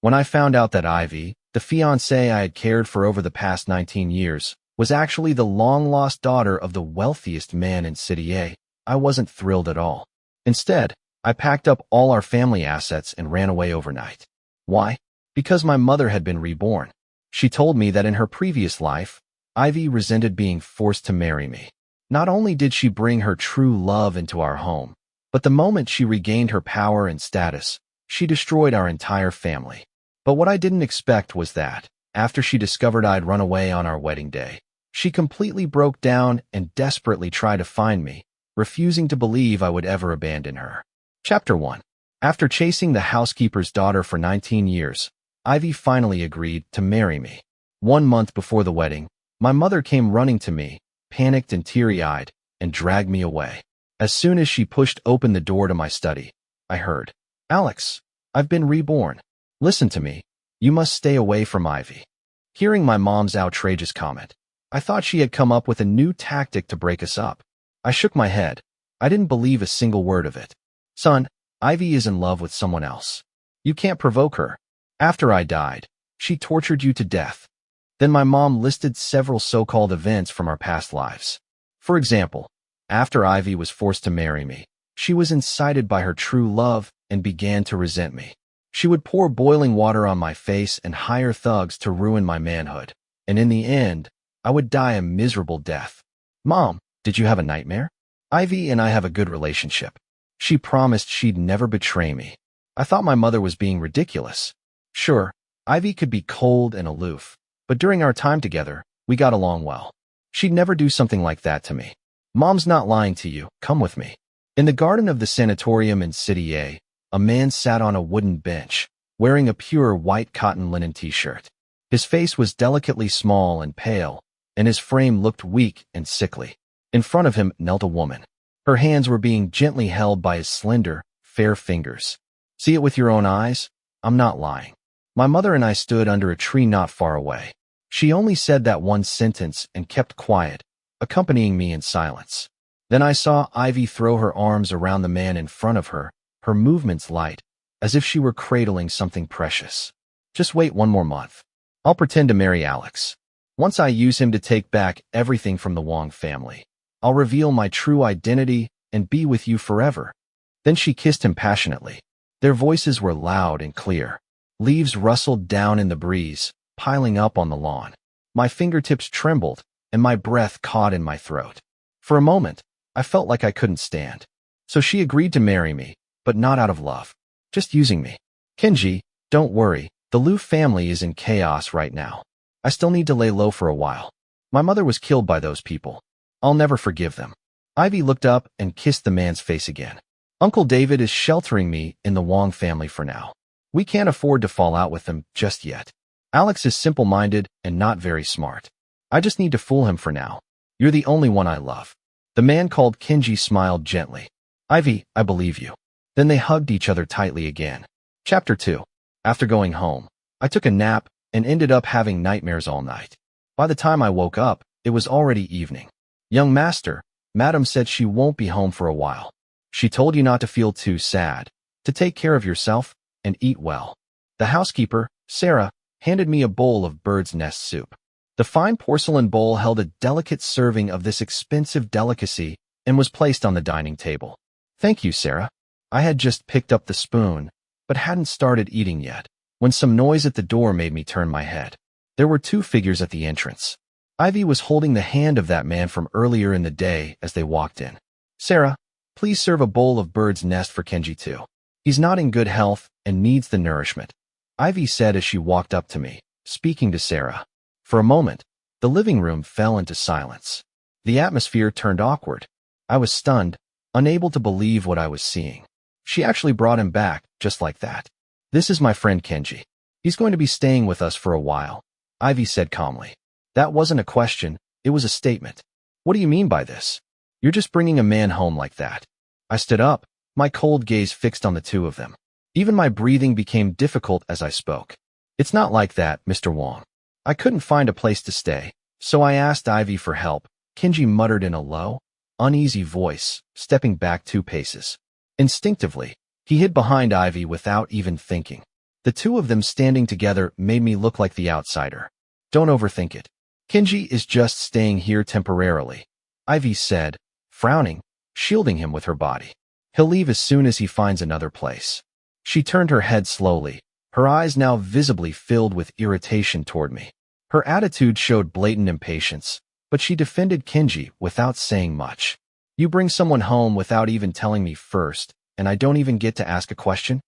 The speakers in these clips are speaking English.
When I found out that Ivy, the fiancée I had cared for over the past 19 years, was actually the long-lost daughter of the wealthiest man in City A, I wasn't thrilled at all. Instead, I packed up all our family assets and ran away overnight. Why? Because my mother had been reborn. She told me that in her previous life, Ivy resented being forced to marry me. Not only did she bring her true love into our home, but the moment she regained her power and status, she destroyed our entire family. But what I didn't expect was that, after she discovered I'd run away on our wedding day, she completely broke down and desperately tried to find me, refusing to believe I would ever abandon her. Chapter 1. After chasing the housekeeper's daughter for 19 years, Ivy finally agreed to marry me. 1 month before the wedding, my mother came running to me, panicked and teary-eyed, and dragged me away. As soon as she pushed open the door to my study, I heard, "Alex, I've been reborn. Listen to me. You must stay away from Ivy." Hearing my mom's outrageous comment, I thought she had come up with a new tactic to break us up. I shook my head. I didn't believe a single word of it. "Son, Ivy is in love with someone else. You can't provoke her. After I died, she tortured you to death." Then my mom listed several so-called events from our past lives. For example, after Ivy was forced to marry me, she was incited by her true love and began to resent me. She would pour boiling water on my face and hire thugs to ruin my manhood. And in the end, I would die a miserable death. "Mom, did you have a nightmare? Ivy and I have a good relationship. She promised she'd never betray me." I thought my mother was being ridiculous. Sure, Ivy could be cold and aloof, but during our time together, we got along well. She'd never do something like that to me. "Mom's not lying to you. Come with me." In the garden of the sanatorium in City A, a man sat on a wooden bench, wearing a pure white cotton linen t-shirt. His face was delicately small and pale, and his frame looked weak and sickly. In front of him knelt a woman. Her hands were being gently held by his slender, fair fingers. See it with your own eyes? I'm not lying. My mother and I stood under a tree not far away. She only said that one sentence and kept quiet, accompanying me in silence. Then I saw Ivy throw her arms around the man in front of her, her movements light, as if she were cradling something precious. "Just wait 1 more month. I'll pretend to marry Alex. Once I use him to take back everything from the Wong family, I'll reveal my true identity and be with you forever." Then she kissed him passionately. Their voices were loud and clear. Leaves rustled down in the breeze, piling up on the lawn. My fingertips trembled, and my breath caught in my throat. For a moment, I felt like I couldn't stand. So she agreed to marry me, but not out of love. Just using me. "Kenji, don't worry. The Liu family is in chaos right now. I still need to lay low for a while. My mother was killed by those people. I'll never forgive them." Ivy looked up and kissed the man's face again. "Uncle David is sheltering me in the Wong family for now. We can't afford to fall out with them just yet. Alex is simple-minded and not very smart. I just need to fool him for now. You're the only one I love." The man called Kenji smiled gently. "Ivy, I believe you." Then they hugged each other tightly again. Chapter 2. After going home, I took a nap and ended up having nightmares all night. By the time I woke up, it was already evening. "Young master, Madam said she won't be home for a while. She told you not to feel too sad, to take care of yourself, and eat well." The housekeeper, Sarah, handed me a bowl of bird's nest soup. The fine porcelain bowl held a delicate serving of this expensive delicacy and was placed on the dining table. "Thank you, Sarah." I had just picked up the spoon, but hadn't started eating yet, when some noise at the door made me turn my head. There were 2 figures at the entrance. Ivy was holding the hand of that man from earlier in the day as they walked in. "Sarah, please serve a bowl of bird's nest for Kenji too. He's not in good health and needs the nourishment," Ivy said as she walked up to me, speaking to Sarah. For a moment, the living room fell into silence. The atmosphere turned awkward. I was stunned, unable to believe what I was seeing. She actually brought him back, just like that. "This is my friend Kenji. He's going to be staying with us for a while," Ivy said calmly. That wasn't a question, it was a statement. "What do you mean by this? You're just bringing a man home like that." I stood up, my cold gaze fixed on the 2 of them. Even my breathing became difficult as I spoke. "It's not like that, Mr. Wong. I couldn't find a place to stay, so I asked Ivy for help," Kenji muttered in a low, uneasy voice, stepping back 2 paces. Instinctively, he hid behind Ivy without even thinking. The two of them standing together made me look like the outsider. Don't overthink it. Kenji is just staying here temporarily, Ivy said, frowning, shielding him with her body. He'll leave as soon as he finds another place. She turned her head slowly, her eyes now visibly filled with irritation toward me. Her attitude showed blatant impatience, but she defended Kenji without saying much. You bring someone home without even telling me first, and I don't even get to ask a question?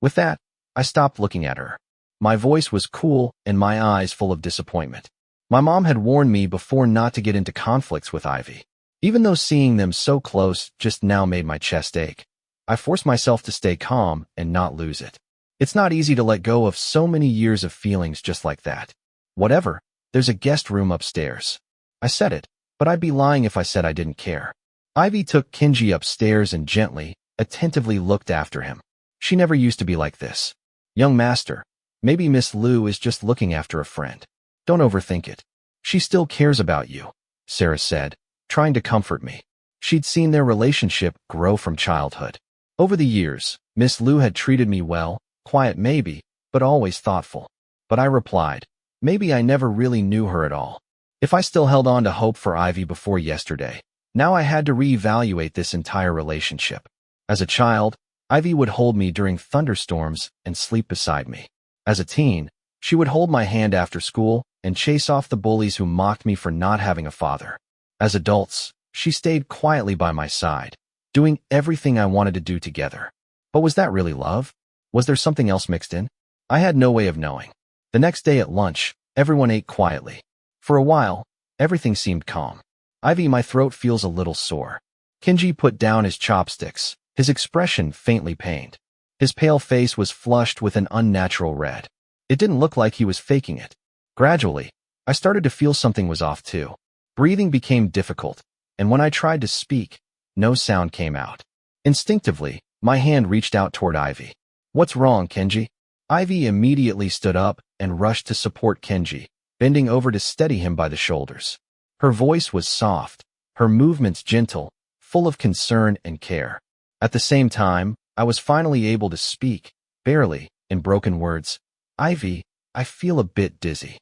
With that, I stopped looking at her. My voice was cool and my eyes full of disappointment. My mom had warned me before not to get into conflicts with Ivy. Even though seeing them so close just now made my chest ache, I forced myself to stay calm and not lose it. It's not easy to let go of so many years of feelings just like that. Whatever, there's a guest room upstairs. I said it, but I'd be lying if I said I didn't care. Ivy took Kenji upstairs and gently, attentively looked after him. She never used to be like this. Young master, maybe Miss Liu is just looking after a friend. Don't overthink it. She still cares about you, Sarah said, trying to comfort me. She'd seen their relationship grow from childhood. Over the years, Miss Liu had treated me well, quiet maybe, but always thoughtful. But I replied, maybe I never really knew her at all. If I still held on to hope for Ivy before yesterday, now I had to reevaluate this entire relationship. As a child, Ivy would hold me during thunderstorms and sleep beside me. As a teen, she would hold my hand after school and chase off the bullies who mocked me for not having a father. As adults, she stayed quietly by my side, doing everything I wanted to do together. But was that really love? Was there something else mixed in? I had no way of knowing. The next day at lunch, everyone ate quietly. For a while, everything seemed calm. Ivy, my throat feels a little sore. Kenji put down his chopsticks, his expression faintly pained. His pale face was flushed with an unnatural red. It didn't look like he was faking it. Gradually, I started to feel something was off too. Breathing became difficult, and when I tried to speak, no sound came out. Instinctively, my hand reached out toward Ivy. What's wrong, Kenji? Ivy immediately stood up and rushed to support Kenji, bending over to steady him by the shoulders. Her voice was soft, her movements gentle, full of concern and care. At the same time, I was finally able to speak, barely, in broken words. Ivy, I feel a bit dizzy.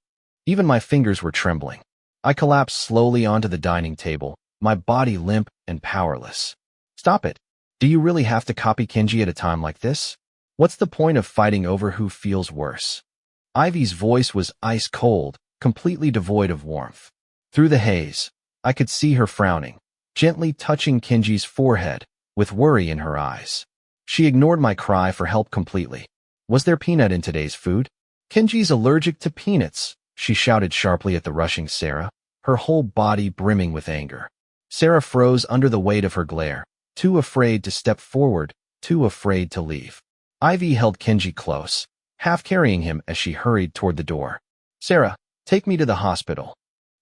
Even my fingers were trembling. I collapsed slowly onto the dining table, my body limp and powerless. Stop it. Do you really have to copy Kenji at a time like this? What's the point of fighting over who feels worse? Ivy's voice was ice cold, completely devoid of warmth. Through the haze, I could see her frowning, gently touching Kenji's forehead, with worry in her eyes. She ignored my cry for help completely. Was there peanut in today's food? Kenji's allergic to peanuts, she shouted sharply at the rushing Sarah, her whole body brimming with anger. Sarah froze under the weight of her glare, too afraid to step forward, too afraid to leave. Ivy held Kenji close, half carrying him as she hurried toward the door. Sarah, take me to the hospital.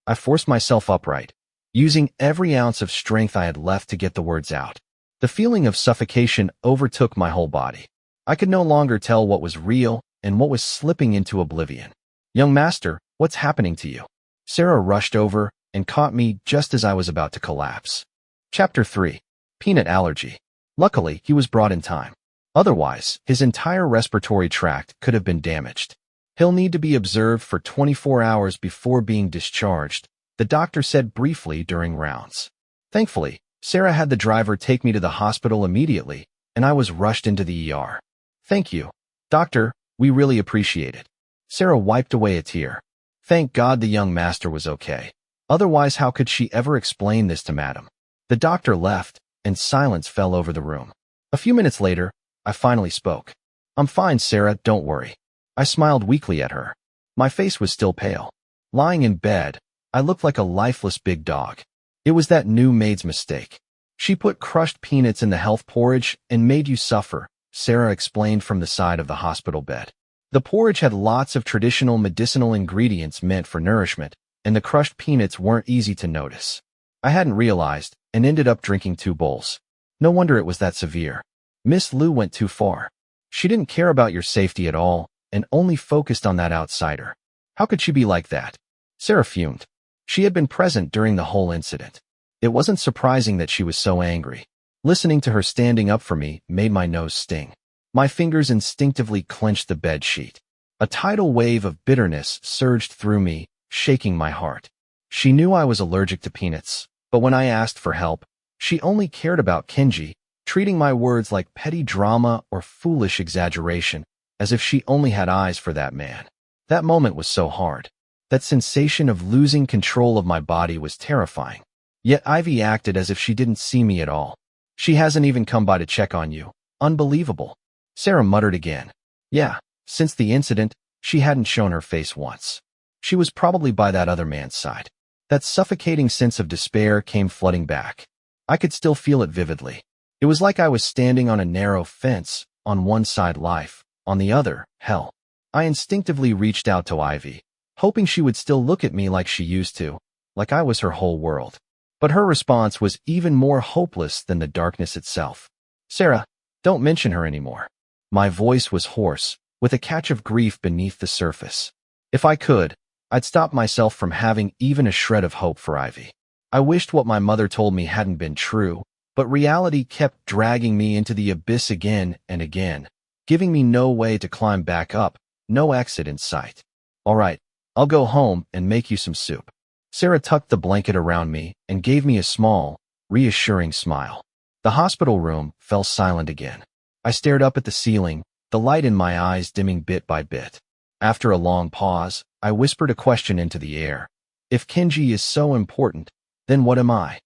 I forced myself upright, using every ounce of strength I had left to get the words out. The feeling of suffocation overtook my whole body. I could no longer tell what was real and what was slipping into oblivion. Young master, what's happening to you? Sarah rushed over and caught me just as I was about to collapse. Chapter 3. Peanut Allergy. Luckily, he was brought in time. Otherwise, his entire respiratory tract could have been damaged. He'll need to be observed for 24 hours before being discharged, the doctor said briefly during rounds. Thankfully, Sarah had the driver take me to the hospital immediately, and I was rushed into the ER. Thank you, doctor, we really appreciate it. Sarah wiped away a tear. Thank God the young master was okay. Otherwise, how could she ever explain this to madam? The doctor left, and silence fell over the room. A few minutes later, I finally spoke. I'm fine, Sarah, don't worry. I smiled weakly at her. My face was still pale. Lying in bed, I looked like a lifeless big dog. It was that new maid's mistake. She put crushed peanuts in the health porridge and made you suffer, Sarah explained from the side of the hospital bed. The porridge had lots of traditional medicinal ingredients meant for nourishment, and the crushed peanuts weren't easy to notice. I hadn't realized, and ended up drinking 2 bowls. No wonder it was that severe. Miss Liu went too far. She didn't care about your safety at all, and only focused on that outsider. How could she be like that? Sarah fumed. She had been present during the whole incident. It wasn't surprising that she was so angry. Listening to her standing up for me made my nose sting. My fingers instinctively clenched the bed sheet. A tidal wave of bitterness surged through me, shaking my heart. She knew I was allergic to peanuts, but when I asked for help, she only cared about Kenji, treating my words like petty drama or foolish exaggeration, as if she only had eyes for that man. That moment was so hard. That sensation of losing control of my body was terrifying. Yet Ivy acted as if she didn't see me at all. She hasn't even come by to check on you. Unbelievable. Sarah muttered again. Yeah, since the incident, she hadn't shown her face once. She was probably by that other man's side. That suffocating sense of despair came flooding back. I could still feel it vividly. It was like I was standing on a narrow fence, on one side life, on the other, hell. I instinctively reached out to Ivy, hoping she would still look at me like she used to, like I was her whole world. But her response was even more hopeless than the darkness itself. Sarah, don't mention her anymore. My voice was hoarse, with a catch of grief beneath the surface. If I could, I'd stop myself from having even a shred of hope for Ivy. I wished what my mother told me hadn't been true, but reality kept dragging me into the abyss again and again, giving me no way to climb back up, no exit in sight. All right, I'll go home and make you some soup. Sarah tucked the blanket around me and gave me a small, reassuring smile. The hospital room fell silent again. I stared up at the ceiling, the light in my eyes dimming bit by bit. After a long pause, I whispered a question into the air. If Kenji is so important, then what am I?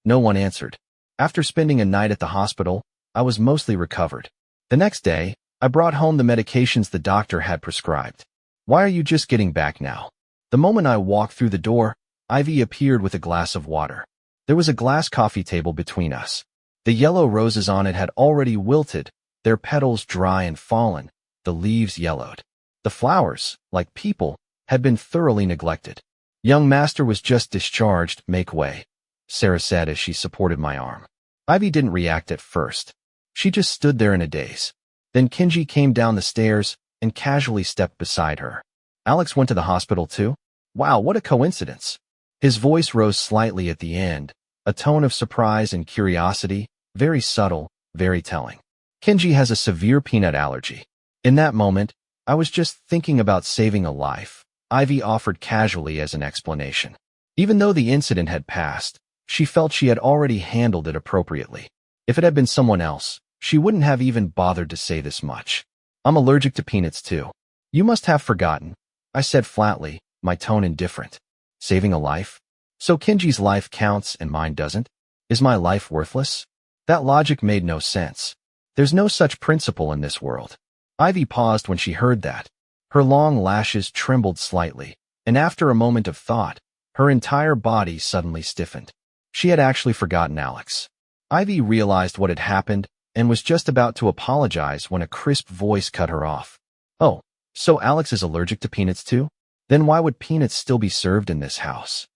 No one answered. After spending a night at the hospital, I was mostly recovered. The next day, I brought home the medications the doctor had prescribed. Why are you just getting back now? The moment I walked through the door, Ivy appeared with a glass of water. There was a glass coffee table between us. The yellow roses on it had already wilted, their petals dry and fallen, the leaves yellowed. The flowers, like people, had been thoroughly neglected. Young master was just discharged, make way, Sarah said as she supported my arm. Ivy didn't react at first. She just stood there in a daze. Then Kenji came down the stairs and casually stepped beside her. Alex went to the hospital too? Wow, what a coincidence. His voice rose slightly at the end, a tone of surprise and curiosity, very subtle, very telling. Kenji has a severe peanut allergy. In that moment, I was just thinking about saving a life, Ivy offered casually as an explanation. Even though the incident had passed, she felt she had already handled it appropriately. If it had been someone else, she wouldn't have even bothered to say this much. I'm allergic to peanuts too. You must have forgotten, I said flatly, my tone indifferent. Saving a life? So Kenji's life counts and mine doesn't? Is my life worthless? That logic made no sense. There's no such principle in this world. Ivy paused when she heard that. Her long lashes trembled slightly, and after a moment of thought, her entire body suddenly stiffened. She had actually forgotten Alex. Ivy realized what had happened and was just about to apologize when a crisp voice cut her off. Oh, so Alex is allergic to peanuts too? Then why would peanuts still be served in this house?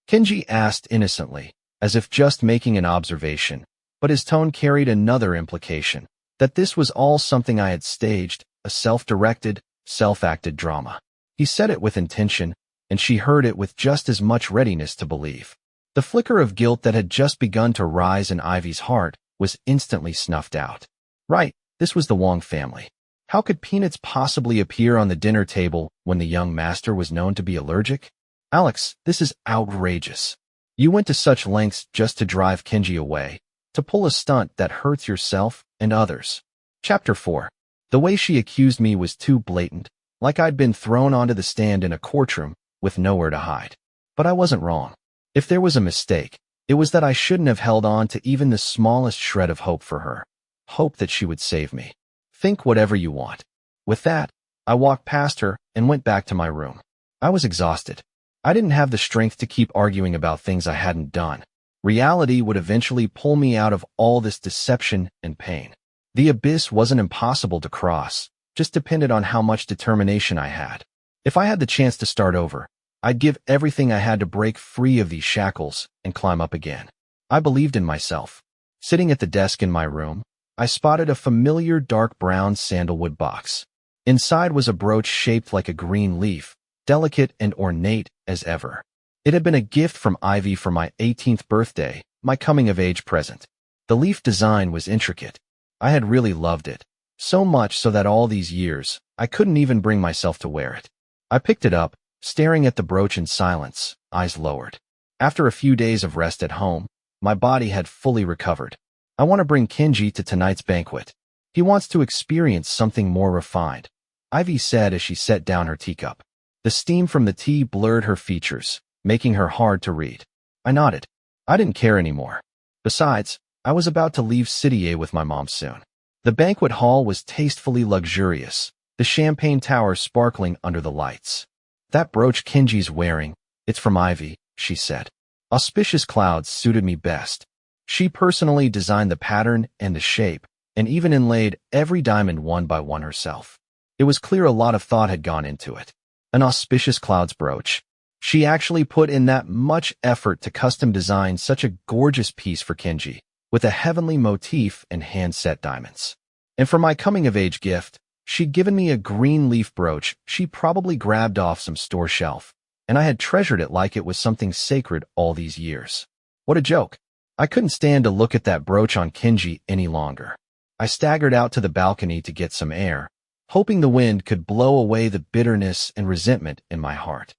Kenji asked innocently, as if just making an observation, but his tone carried another implication, that this was all something I had staged, a self-directed, self-acted drama. He said it with intention, and she heard it with just as much readiness to believe. The flicker of guilt that had just begun to rise in Ivy's heart was instantly snuffed out. Right, this was the Wong family. How could peanuts possibly appear on the dinner table when the young master was known to be allergic? Alex, this is outrageous. You went to such lengths just to drive Kenji away, to pull a stunt that hurts yourself and others. Chapter 4. The way she accused me was too blatant, like I'd been thrown onto the stand in a courtroom with nowhere to hide. But I wasn't wrong. If there was a mistake, it was that I shouldn't have held on to even the smallest shred of hope for her. Hope that she would save me. Think whatever you want. With that, I walked past her and went back to my room. I was exhausted. I didn't have the strength to keep arguing about things I hadn't done. Reality would eventually pull me out of all this deception and pain. The abyss wasn't impossible to cross, just depended on how much determination I had. If I had the chance to start over, I'd give everything I had to break free of these shackles and climb up again. I believed in myself. Sitting at the desk in my room, I spotted a familiar dark brown sandalwood box. Inside was a brooch shaped like a green leaf, delicate and ornate as ever. It had been a gift from Ivy for my 18th birthday, my coming-of-age present. The leaf design was intricate. I had really loved it. So much so that all these years, I couldn't even bring myself to wear it. I picked it up, staring at the brooch in silence, eyes lowered. After a few days of rest at home, my body had fully recovered. I want to bring Kenji to tonight's banquet. He wants to experience something more refined, Ivy said as she set down her teacup. The steam from the tea blurred her features, making her hard to read. I nodded. I didn't care anymore. Besides, I was about to leave City A with my mom soon. The banquet hall was tastefully luxurious, the champagne tower sparkling under the lights. That brooch Kenji's wearing, it's from Ivy, she said. Auspicious clouds suited me best. She personally designed the pattern and the shape, and even inlaid every diamond one by one herself. It was clear a lot of thought had gone into it. An auspicious clouds brooch. She actually put in that much effort to custom design such a gorgeous piece for Kenji, with a heavenly motif and hand-set diamonds. And for my coming-of-age gift, she'd given me a green leaf brooch she probably grabbed off some store shelf, and I had treasured it like it was something sacred all these years. What a joke. I couldn't stand to look at that brooch on Kenji any longer. I staggered out to the balcony to get some air, hoping the wind could blow away the bitterness and resentment in my heart.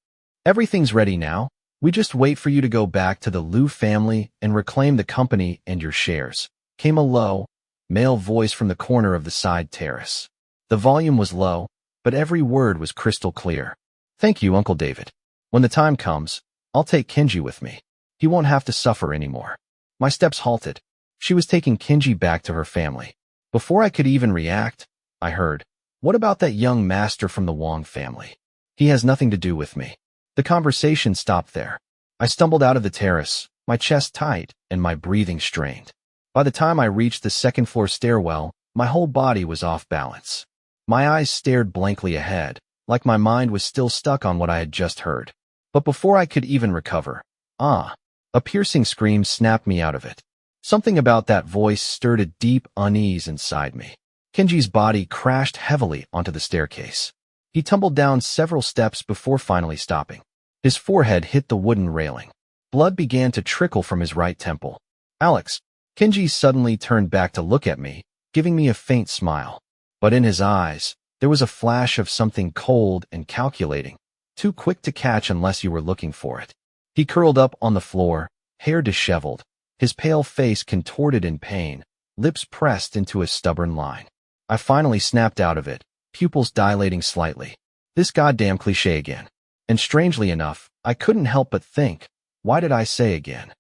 Everything's ready now. We just wait for you to go back to the Liu family and reclaim the company and your shares, came a low, male voice from the corner of the side terrace. The volume was low, but every word was crystal clear. Thank you, Uncle David. When the time comes, I'll take Kenji with me. He won't have to suffer anymore. My steps halted. She was taking Kenji back to her family. Before I could even react, I heard, "What about that young master from the Wong family? He has nothing to do with me." The conversation stopped there. I stumbled out of the terrace, my chest tight and my breathing strained. By the time I reached the second-floor stairwell, my whole body was off balance. My eyes stared blankly ahead, like my mind was still stuck on what I had just heard. But before I could even recover, a piercing scream snapped me out of it. Something about that voice stirred a deep unease inside me. Kenji's body crashed heavily onto the staircase. He tumbled down several steps before finally stopping. His forehead hit the wooden railing. Blood began to trickle from his right temple. "Alex." Kenji suddenly turned back to look at me, giving me a faint smile. But in his eyes, there was a flash of something cold and calculating, too quick to catch unless you were looking for it. He curled up on the floor, hair disheveled, his pale face contorted in pain, lips pressed into a stubborn line. I finally snapped out of it, pupils dilating slightly. This goddamn cliché again. And strangely enough, I couldn't help but think, why did I say again?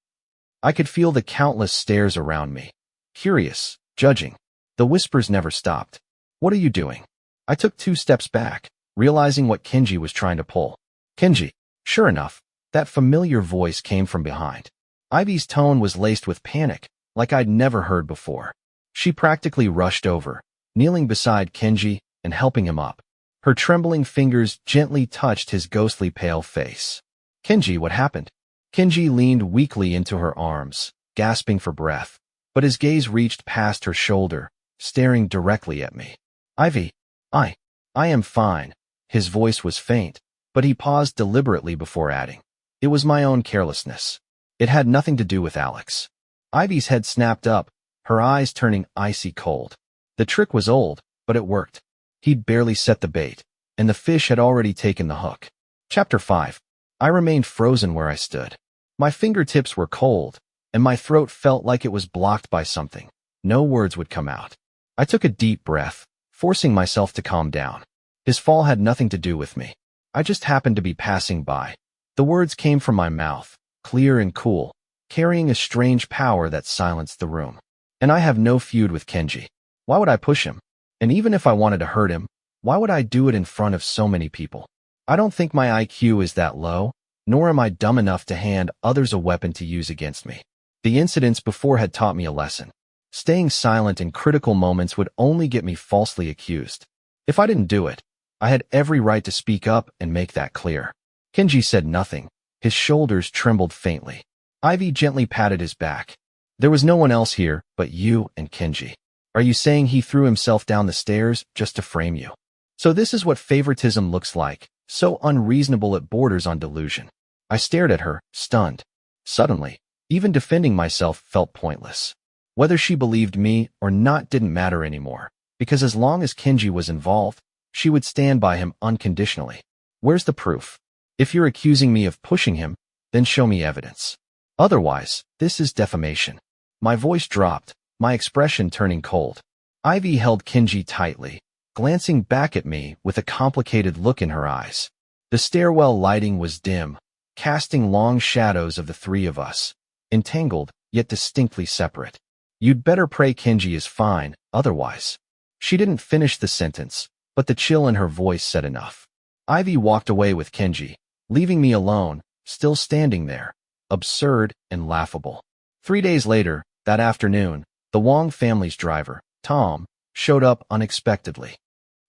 I could feel the countless stares around me. Curious, judging. The whispers never stopped. "What are you doing?" I took 2 steps back, realizing what Kenji was trying to pull. "Kenji." Sure enough, that familiar voice came from behind. Ivy's tone was laced with panic, like I'd never heard before. She practically rushed over, kneeling beside Kenji and helping him up. Her trembling fingers gently touched his ghostly pale face. "Kenji, what happened?" Kenji leaned weakly into her arms, gasping for breath, but his gaze reached past her shoulder, staring directly at me. "Ivy, I am fine." His voice was faint, but he paused deliberately before adding, "It was my own carelessness. It had nothing to do with Alex." Ivy's head snapped up, her eyes turning icy cold. The trick was old, but it worked. He'd barely set the bait, and the fish had already taken the hook. Chapter 5. I remained frozen where I stood. My fingertips were cold, and my throat felt like it was blocked by something. No words would come out. I took a deep breath, forcing myself to calm down. His fall had nothing to do with me. I just happened to be passing by. The words came from my mouth, clear and cool, carrying a strange power that silenced the room. And I have no feud with Kenji. Why would I push him? And even if I wanted to hurt him, why would I do it in front of so many people? I don't think my IQ is that low, nor am I dumb enough to hand others a weapon to use against me. The incidents before had taught me a lesson. Staying silent in critical moments would only get me falsely accused. If I didn't do it, I had every right to speak up and make that clear. Kenji said nothing. His shoulders trembled faintly. Ivy gently patted his back. "There was no one else here but you and Kenji. Are you saying he threw himself down the stairs just to frame you? So this is what favoritism looks like, so unreasonable it borders on delusion." I stared at her, stunned. Suddenly, even defending myself felt pointless. Whether she believed me or not didn't matter anymore. because as long as Kenji was involved, she would stand by him unconditionally. Where's the proof? If you're accusing me of pushing him, then show me evidence. Otherwise, this is defamation. My voice dropped, my expression turning cold. Ivy held Kenji tightly, glancing back at me with a complicated look in her eyes. The stairwell lighting was dim, casting long shadows of the three of us, entangled, yet distinctly separate. You'd better pray Kenji is fine, otherwise. She didn't finish the sentence, but the chill in her voice said enough. Ivy walked away with Kenji, leaving me alone, still standing there, absurd and laughable. 3 days later, that afternoon, the Wong family's driver, Tom, showed up unexpectedly.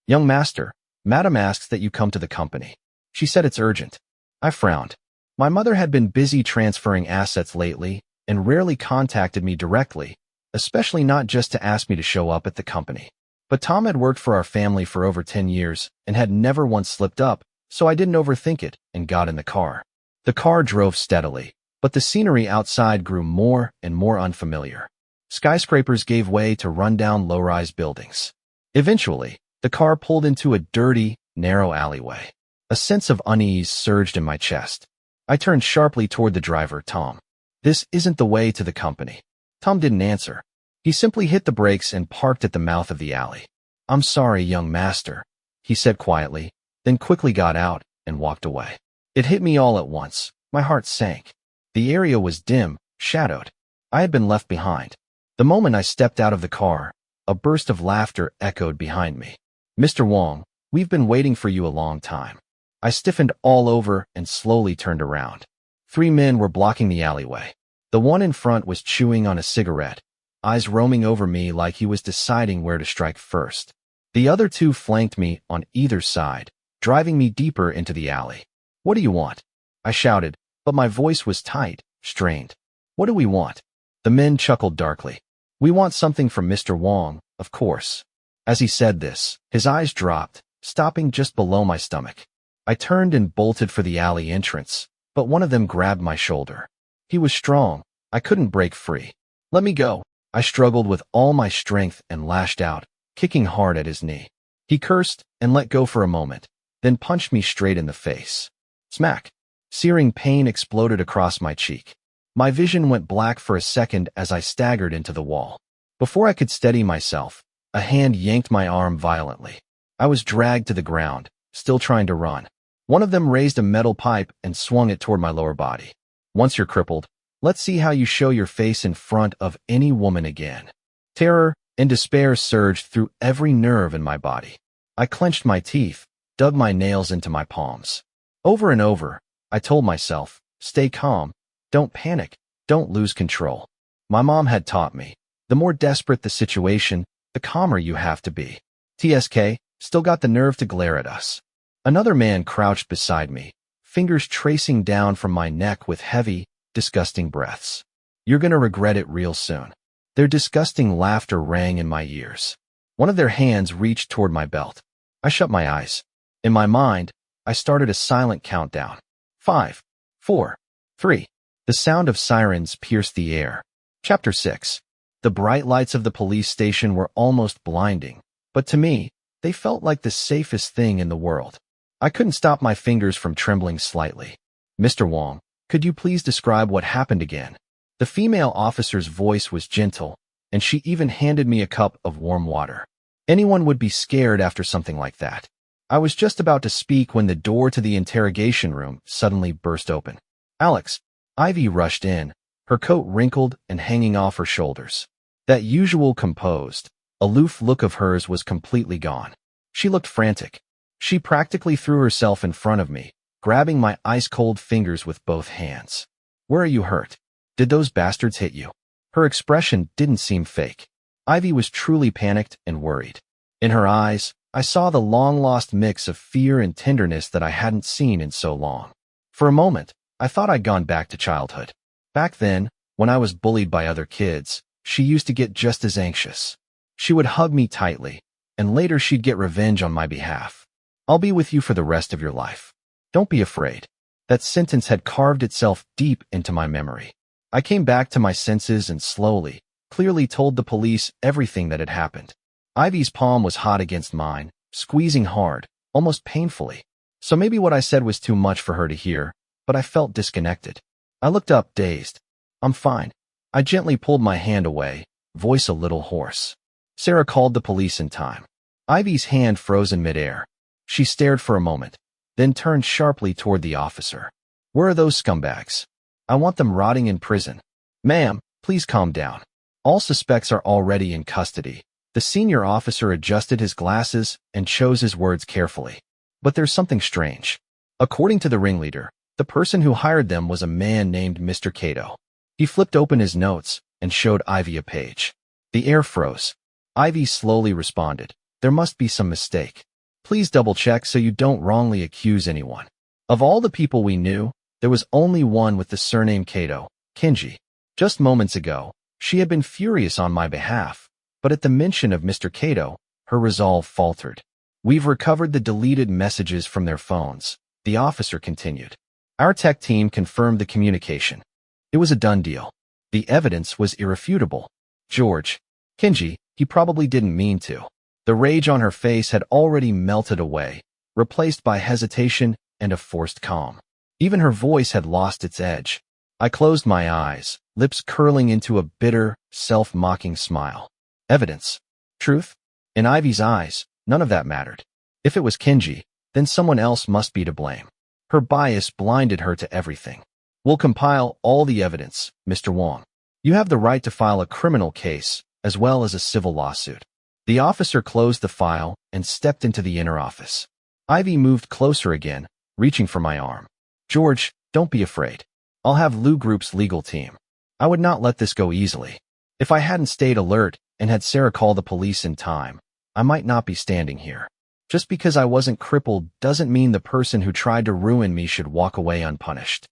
"Young master, Madam asks that you come to the company. She said it's urgent." I frowned. My mother had been busy transferring assets lately and rarely contacted me directly, especially not just to ask me to show up at the company. But Tom had worked for our family for over 10 years and had never once slipped up, so I didn't overthink it and got in the car. The car drove steadily, but the scenery outside grew more and more unfamiliar. Skyscrapers gave way to rundown low-rise buildings. Eventually, the car pulled into a dirty, narrow alleyway. A sense of unease surged in my chest. I turned sharply toward the driver, Tom. "This isn't the way to the company." Tom didn't answer. He simply hit the brakes and parked at the mouth of the alley. "I'm sorry, young master," he said quietly, then quickly got out and walked away. It hit me all at once. My heart sank. The area was dim, shadowed. I had been left behind. The moment I stepped out of the car, a burst of laughter echoed behind me. "Mr. Wong, we've been waiting for you a long time." I stiffened all over and slowly turned around. 3 men were blocking the alleyway. The one in front was chewing on a cigarette, eyes roaming over me like he was deciding where to strike first. The other 2 flanked me on either side, driving me deeper into the alley. "What do you want?" I shouted, but my voice was tight, strained. "What do we want?" The men chuckled darkly. "We want something from Mr. Wong, of course." As he said this, his eyes dropped, stopping just below my stomach. I turned and bolted for the alley entrance, but one of them grabbed my shoulder. He was strong. I couldn't break free. "Let me go." I struggled with all my strength and lashed out, kicking hard at his knee. He cursed and let go for a moment, then punched me straight in the face. Smack! Searing pain exploded across my cheek. My vision went black for a second as I staggered into the wall. Before I could steady myself, a hand yanked my arm violently. I was dragged to the ground, still trying to run. One of them raised a metal pipe and swung it toward my lower body. "Once you're crippled, let's see how you show your face in front of any woman again." Terror and despair surged through every nerve in my body. I clenched my teeth, dug my nails into my palms. Over and over, I told myself, "Stay calm, don't panic, don't lose control." My mom had taught me, the more desperate the situation, the calmer you have to be. TSK still got the nerve to glare at us. Another man crouched beside me, fingers tracing down from my neck with heavy, disgusting breaths. "You're gonna regret it real soon." Their disgusting laughter rang in my ears. One of their hands reached toward my belt. I shut my eyes. In my mind, I started a silent countdown. 5, 4, 3. The sound of sirens pierced the air. Chapter 6. The bright lights of the police station were almost blinding, but to me, they felt like the safest thing in the world. I couldn't stop my fingers from trembling slightly. "Mr. Wong, could you please describe what happened again?" The female officer's voice was gentle, and she even handed me a cup of warm water. Anyone would be scared after something like that. I was just about to speak when the door to the interrogation room suddenly burst open. "Alex." Ivy rushed in, her coat wrinkled and hanging off her shoulders. That usual composed, aloof look of hers was completely gone. She looked frantic. She practically threw herself in front of me, grabbing my ice-cold fingers with both hands. "Where are you hurt? Did those bastards hit you?" Her expression didn't seem fake. Ivy was truly panicked and worried. In her eyes, I saw the long-lost mix of fear and tenderness that I hadn't seen in so long. For a moment, I thought I'd gone back to childhood. Back then, when I was bullied by other kids, she used to get just as anxious. She would hug me tightly, and later she'd get revenge on my behalf. "I'll be with you for the rest of your life. Don't be afraid." That sentence had carved itself deep into my memory. I came back to my senses and slowly, clearly told the police everything that had happened. Ivy's palm was hot against mine, squeezing hard, almost painfully. So maybe what I said was too much for her to hear, but I felt disconnected. I looked up, dazed. I'm fine. I gently pulled my hand away, voice a little hoarse. Sarah called the police in time. Ivy's hand froze in midair. She stared for a moment, then turned sharply toward the officer. Where are those scumbags? I want them rotting in prison. Ma'am, please calm down. All suspects are already in custody. The senior officer adjusted his glasses and chose his words carefully. But there's something strange. According to the ringleader, the person who hired them was a man named Mr. Cato. He flipped open his notes and showed Ivy a page. The air froze. Ivy slowly responded. There must be some mistake. Please double-check so you don't wrongly accuse anyone. Of all the people we knew, there was only one with the surname Cato, Kenji. Just moments ago, she had been furious on my behalf, but at the mention of Mr. Cato, her resolve faltered. We've recovered the deleted messages from their phones, the officer continued. Our tech team confirmed the communication. It was a done deal. The evidence was irrefutable. George, Kenji, he probably didn't mean to. The rage on her face had already melted away, replaced by hesitation and a forced calm. Even her voice had lost its edge. I closed my eyes, lips curling into a bitter, self-mocking smile. Evidence. Truth? In Ivy's eyes, none of that mattered. If it was Kenji, then someone else must be to blame. Her bias blinded her to everything. We'll compile all the evidence, Mr. Wong. You have the right to file a criminal case, as well as a civil lawsuit. The officer closed the file and stepped into the inner office. Ivy moved closer again, reaching for my arm. George, don't be afraid. I'll have Lou Group's legal team. I would not let this go easily. If I hadn't stayed alert and had Sarah call the police in time, I might not be standing here. Just because I wasn't crippled doesn't mean the person who tried to ruin me should walk away unpunished.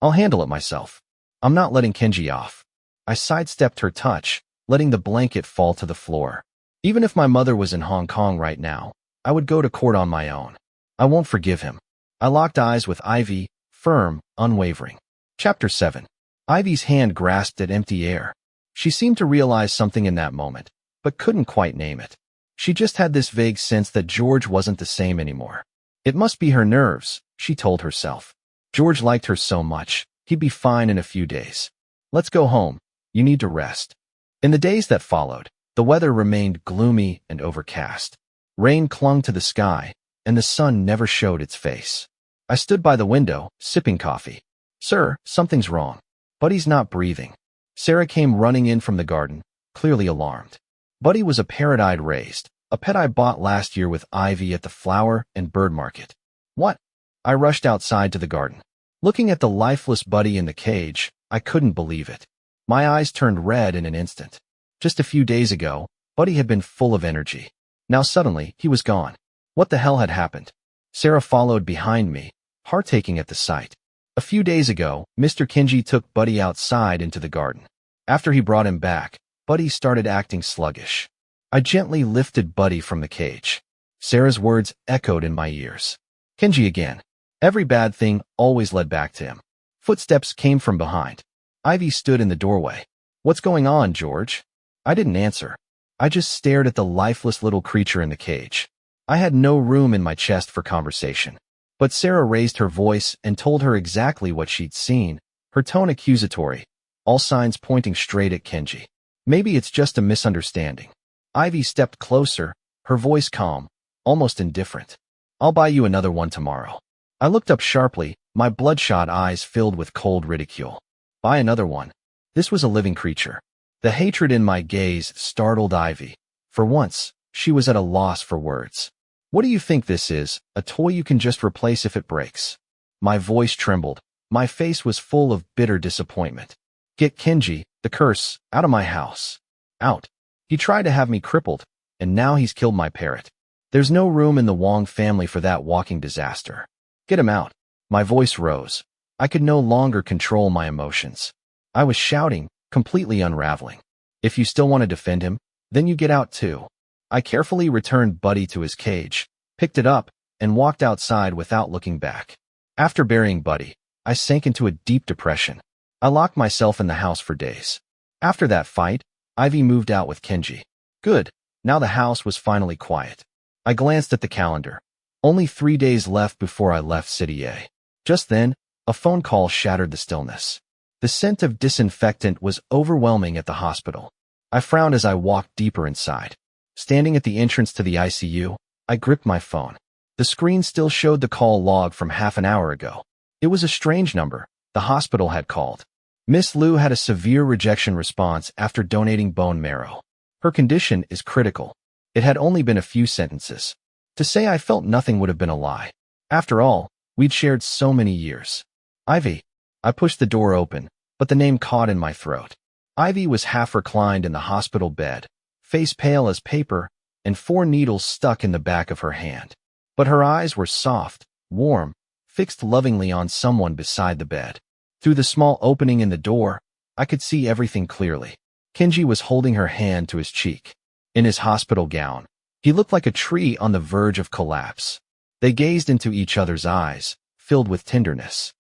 I'll handle it myself. I'm not letting Kenji off. I sidestepped her touch, letting the blanket fall to the floor. Even if my mother was in Hong Kong right now, I would go to court on my own. I won't forgive him. I locked eyes with Ivy, firm, unwavering. Chapter 7. Ivy's hand grasped at empty air. She seemed to realize something in that moment, but couldn't quite name it. She just had this vague sense that George wasn't the same anymore. It must be her nerves, she told herself. George liked her so much, he'd be fine in a few days. Let's go home. You need to rest. In the days that followed, the weather remained gloomy and overcast. Rain clung to the sky, and the sun never showed its face. I stood by the window, sipping coffee. Sir, something's wrong. Buddy's not breathing. Sarah came running in from the garden, clearly alarmed. Buddy was a parrot I'd raised, a pet I bought last year with Ivy at the flower and bird market. What? I rushed outside to the garden. Looking at the lifeless Buddy in the cage, I couldn't believe it. My eyes turned red in an instant. Just a few days ago, Buddy had been full of energy. Now suddenly, he was gone. What the hell had happened? Sarah followed behind me, heart-aching at the sight. A few days ago, Mr. Kenji took Buddy outside into the garden. After he brought him back, Buddy started acting sluggish. I gently lifted Buddy from the cage. Sarah's words echoed in my ears. Kenji again. Every bad thing always led back to him. Footsteps came from behind. Ivy stood in the doorway. What's going on, George? I didn't answer. I just stared at the lifeless little creature in the cage. I had no room in my chest for conversation. But Sarah raised her voice and told her exactly what she'd seen, her tone accusatory, all signs pointing straight at Kenji. Maybe it's just a misunderstanding. Ivy stepped closer, her voice calm, almost indifferent. I'll buy you another one tomorrow. I looked up sharply, my bloodshot eyes filled with cold ridicule. Buy another one. This was a living creature. The hatred in my gaze startled Ivy. For once, she was at a loss for words. What do you think this is, a toy you can just replace if it breaks? My voice trembled. My face was full of bitter disappointment. Get Kenji, the curse, out of my house. Out. He tried to have me crippled, and now he's killed my parrot. There's no room in the Wong family for that walking disaster. Get him out. My voice rose. I could no longer control my emotions. I was shouting, completely unraveling. If you still want to defend him, then you get out too. I carefully returned Buddy to his cage, picked it up, and walked outside without looking back. After burying Buddy, I sank into a deep depression. I locked myself in the house for days. After that fight, Ivy moved out with Kenji. Good. Now the house was finally quiet. I glanced at the calendar. Only 3 days left before I left City A. Just then, a phone call shattered the stillness. The scent of disinfectant was overwhelming at the hospital. I frowned as I walked deeper inside. Standing at the entrance to the ICU, I gripped my phone. The screen still showed the call log from half an hour ago. It was a strange number. The hospital had called. Miss Liu had a severe rejection response after donating bone marrow. Her condition is critical. It had only been a few sentences. To say I felt nothing would have been a lie. After all, we'd shared so many years. Ivy. I pushed the door open, but the name caught in my throat. Ivy was half reclined in the hospital bed, face pale as paper, and 4 needles stuck in the back of her hand. But her eyes were soft, warm, fixed lovingly on someone beside the bed. Through the small opening in the door, I could see everything clearly. Kenji was holding her hand to his cheek. In his hospital gown, he looked like a tree on the verge of collapse. They gazed into each other's eyes, filled with tenderness.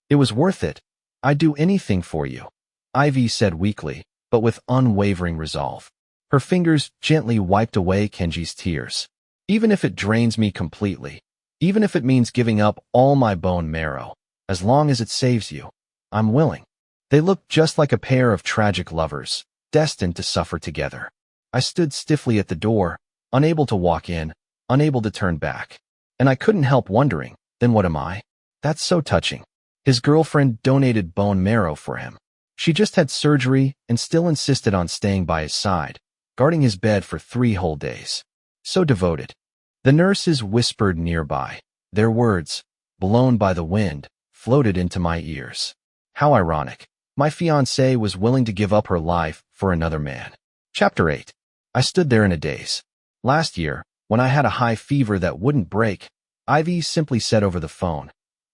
It was worth it. I'd do anything for you, Ivy said weakly, but with unwavering resolve. Her fingers gently wiped away Kenji's tears. Even if it drains me completely, even if it means giving up all my bone marrow, as long as it saves you, I'm willing. They looked just like a pair of tragic lovers, destined to suffer together. I stood stiffly at the door, unable to walk in, unable to turn back. And I couldn't help wondering, then what am I? That's so touching. His girlfriend donated bone marrow for him. She just had surgery and still insisted on staying by his side, guarding his bed for 3 whole days. So devoted. The nurses whispered nearby. Their words, blown by the wind, floated into my ears. How ironic. My fiancée was willing to give up her life for another man. Chapter 8. I stood there in a daze. Last year, when I had a high fever that wouldn't break, Ivy simply said over the phone,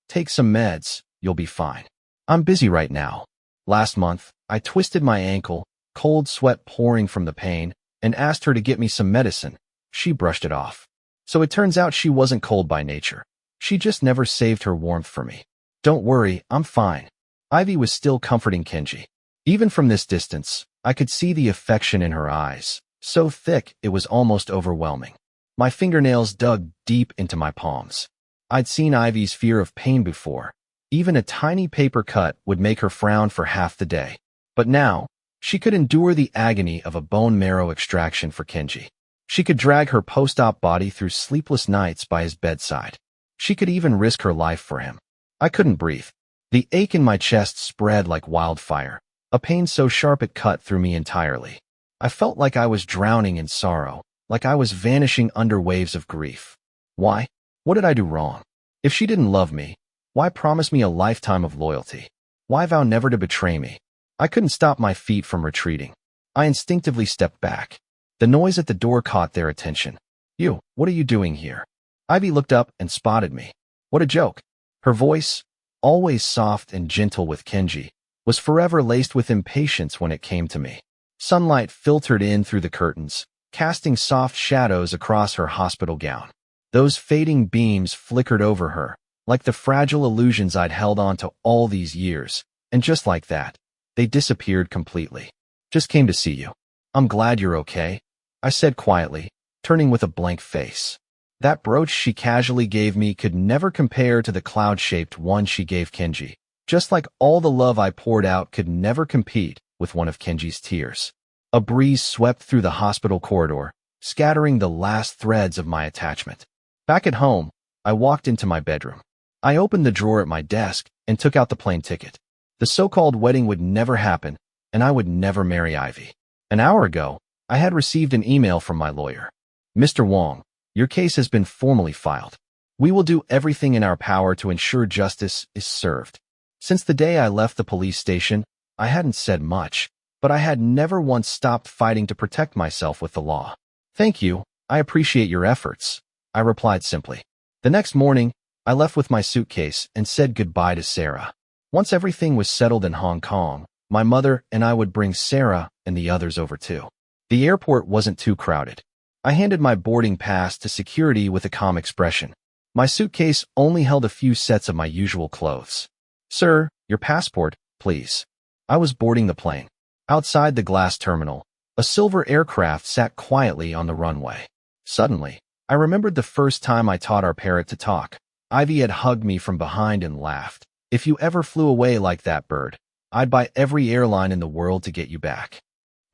"Take some meds, you'll be fine." I'm busy right now. Last month, I twisted my ankle, cold sweat pouring from the pain, and asked her to get me some medicine. She brushed it off. So it turns out she wasn't cold by nature. She just never saved her warmth for me. Don't worry, I'm fine. Ivy was still comforting Kenji. Even from this distance, I could see the affection in her eyes, so thick it was almost overwhelming. My fingernails dug deep into my palms. I'd seen Ivy's fear of pain before. Even a tiny paper cut would make her frown for half the day. But now, she could endure the agony of a bone marrow extraction for Kenji. She could drag her post-op body through sleepless nights by his bedside. She could even risk her life for him. I couldn't breathe. The ache in my chest spread like wildfire, a pain so sharp it cut through me entirely. I felt like I was drowning in sorrow, like I was vanishing under waves of grief. Why? What did I do wrong? If she didn't love me, why promise me a lifetime of loyalty? Why vow never to betray me? I couldn't stop my feet from retreating. I instinctively stepped back. The noise at the door caught their attention. "You, what are you doing here?" Ivy looked up and spotted me. What a joke. Her voice, always soft and gentle with Kenji, was forever laced with impatience when it came to me. Sunlight filtered in through the curtains, casting soft shadows across her hospital gown. Those fading beams flickered over her, like the fragile illusions I'd held on to all these years, and just like that, they disappeared completely. "Just came to see you. I'm glad you're okay," I said quietly, turning with a blank face. That brooch she casually gave me could never compare to the cloud-shaped one she gave Kenji, just like all the love I poured out could never compete with one of Kenji's tears. A breeze swept through the hospital corridor, scattering the last threads of my attachment. Back at home, I walked into my bedroom. I opened the drawer at my desk and took out the plane ticket. The so-called wedding would never happen, and I would never marry Ivy. An hour ago, I had received an email from my lawyer. "Mr. Wong, your case has been formally filed. We will do everything in our power to ensure justice is served." Since the day I left the police station, I hadn't said much, but I had never once stopped fighting to protect myself with the law. "Thank you, I appreciate your efforts," I replied simply. The next morning, I left with my suitcase and said goodbye to Sarah. Once everything was settled in Hong Kong, my mother and I would bring Sarah and the others over too. The airport wasn't too crowded. I handed my boarding pass to security with a calm expression. My suitcase only held a few sets of my usual clothes. "Sir, your passport, please." I was boarding the plane. Outside the glass terminal, A silver aircraft sat quietly on the runway. Suddenly, I remembered the first time I taught our parrot to talk. Ivy had hugged me from behind and laughed. If you ever flew away like that bird, I'd buy every airline in the world to get you back.